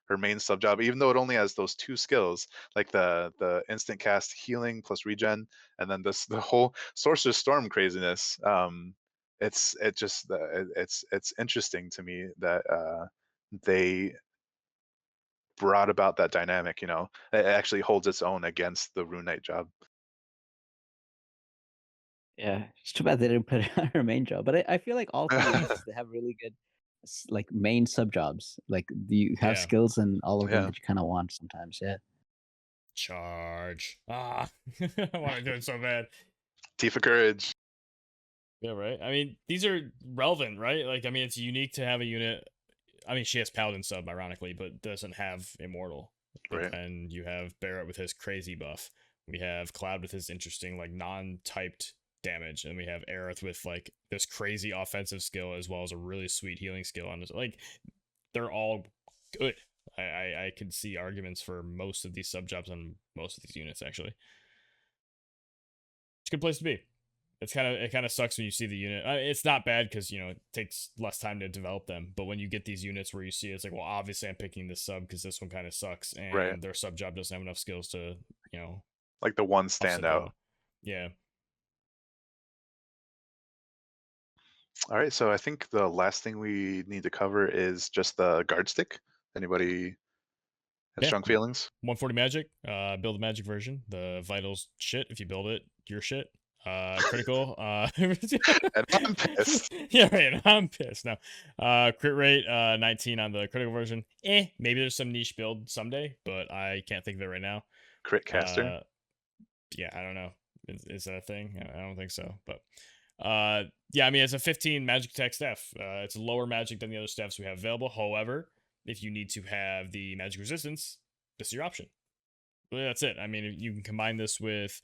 her main sub job, even though it only has those 2 skills, like the instant cast healing plus regen, and then the whole Sorcerer's Storm craziness, it's interesting to me that they brought about that dynamic. It actually holds its own against the Rune Knight job. Yeah, it's too bad they didn't put it on her main job. But I feel like all 3 units, they have really good like main sub jobs. Like you have Yeah. skills in all of them Yeah. that you kind of want sometimes. Yeah. Charge. Ah, I want to do it so bad. Tifa Courage. Yeah, right. I mean, these are relevant, right? Like, I mean, it's unique to have a unit. I mean, she has Paladin sub, ironically, but doesn't have Immortal. But Right. then you have Barrett with his crazy buff. We have Cloud with his interesting, like, non-typed damage. And we have Aerith with, like, this crazy offensive skill as well as a really sweet healing skill on this. Like, they're all good. I can see arguments for most of these sub-jobs on most of these units, actually. It's a good place to be. It kind of sucks when you see the unit. It's not bad because it takes less time to develop them. But when you get these units where you see it's like, well, obviously I'm picking this sub because this one kind of sucks, and Right. their sub job doesn't have enough skills to Like the one offset standout. that. Yeah. All right, so I think the last thing we need to cover is just the guard stick. Anybody have Yeah. strong feelings? 140 magic. Build a magic version. The vitals shit. If you build it, you're shit. Critical. And I'm pissed. Yeah, right. And I'm pissed now. Crit rate 19 on the critical version. Maybe there's some niche build someday, but I can't think of it right now. Crit caster. Yeah, I don't know. Is that a thing? I don't think so. But yeah, I mean, it's a 15 magic attack staff. It's lower magic than the other staffs we have available. However, if you need to have the magic resistance, this is your option. Well, that's it. I mean, you can combine this with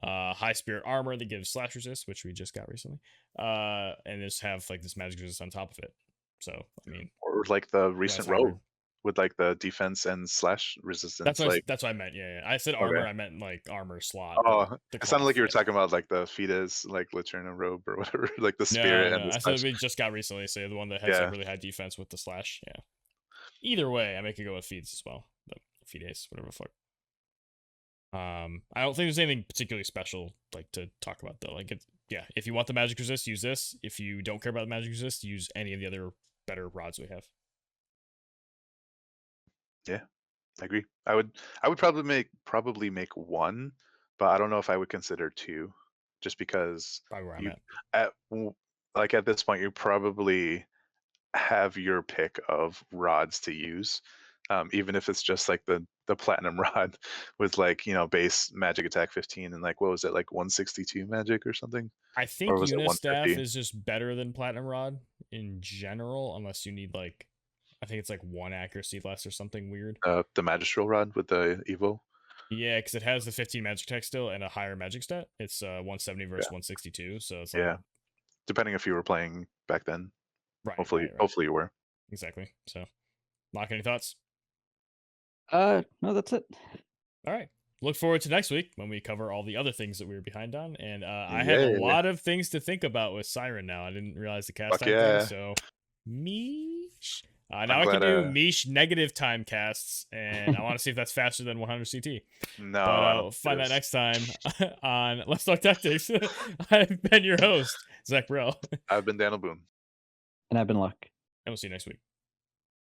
high spirit armor that gives slash resist, which we just got recently, and just have like this magic resist on top of it. So I mean, Or like the recent hybrid. robe with like the defense and slash resistance. That's what I meant. Yeah, I said Okay. armor. I meant like armor slot. Oh, the it sounded like you were cloth, yeah. talking about like the Fetus, like Laterna robe or whatever, like the spirit No, and the I slash. said we just got recently, so the one that has Yeah. like really high defense with the slash. Yeah. Either way, I make it go with feeds as well. But Fides, whatever the fuck. I don't think there's anything particularly special like to talk about though. Like, yeah, if you want the magic resist, use this. If you don't care about the magic resist, use any of the other better rods we have. Yeah, I agree. I would probably make one, but I don't know if I would consider two, just because Probably where I'm you at. like at this point you probably have your pick of rods to use, even if it's just like the platinum rod with like base magic attack 15 and like what was it, like 162 magic or something, I or think was it Unistaff 150? is just better than Platinum Rod in general, unless you need like, I think it's like 1 accuracy less or something weird. The magistral rod with the evo. Yeah, because it has the 15 magic attack still and a higher magic stat. It's 170 versus Yeah. 162, so it's like, Yeah, depending if you were playing back then. right. Hopefully you were. Exactly. So, Lock, any thoughts? No, that's it. All right. Look forward to next week when we cover all the other things that we were behind on. And I have Yeah. a lot of things to think about with Siren now. I didn't realize the cast Fuck time yeah. thing. So, Mish. Now I'm I can glad, do Mish negative time casts, and I want to see if that's faster than 100 CT. No, But I don't we'll think find it that is. next time on Let's Talk Tactics. I've been your host, Zach Brill, I've been Daniel Boone. And I've been Luck. and we'll see you next week.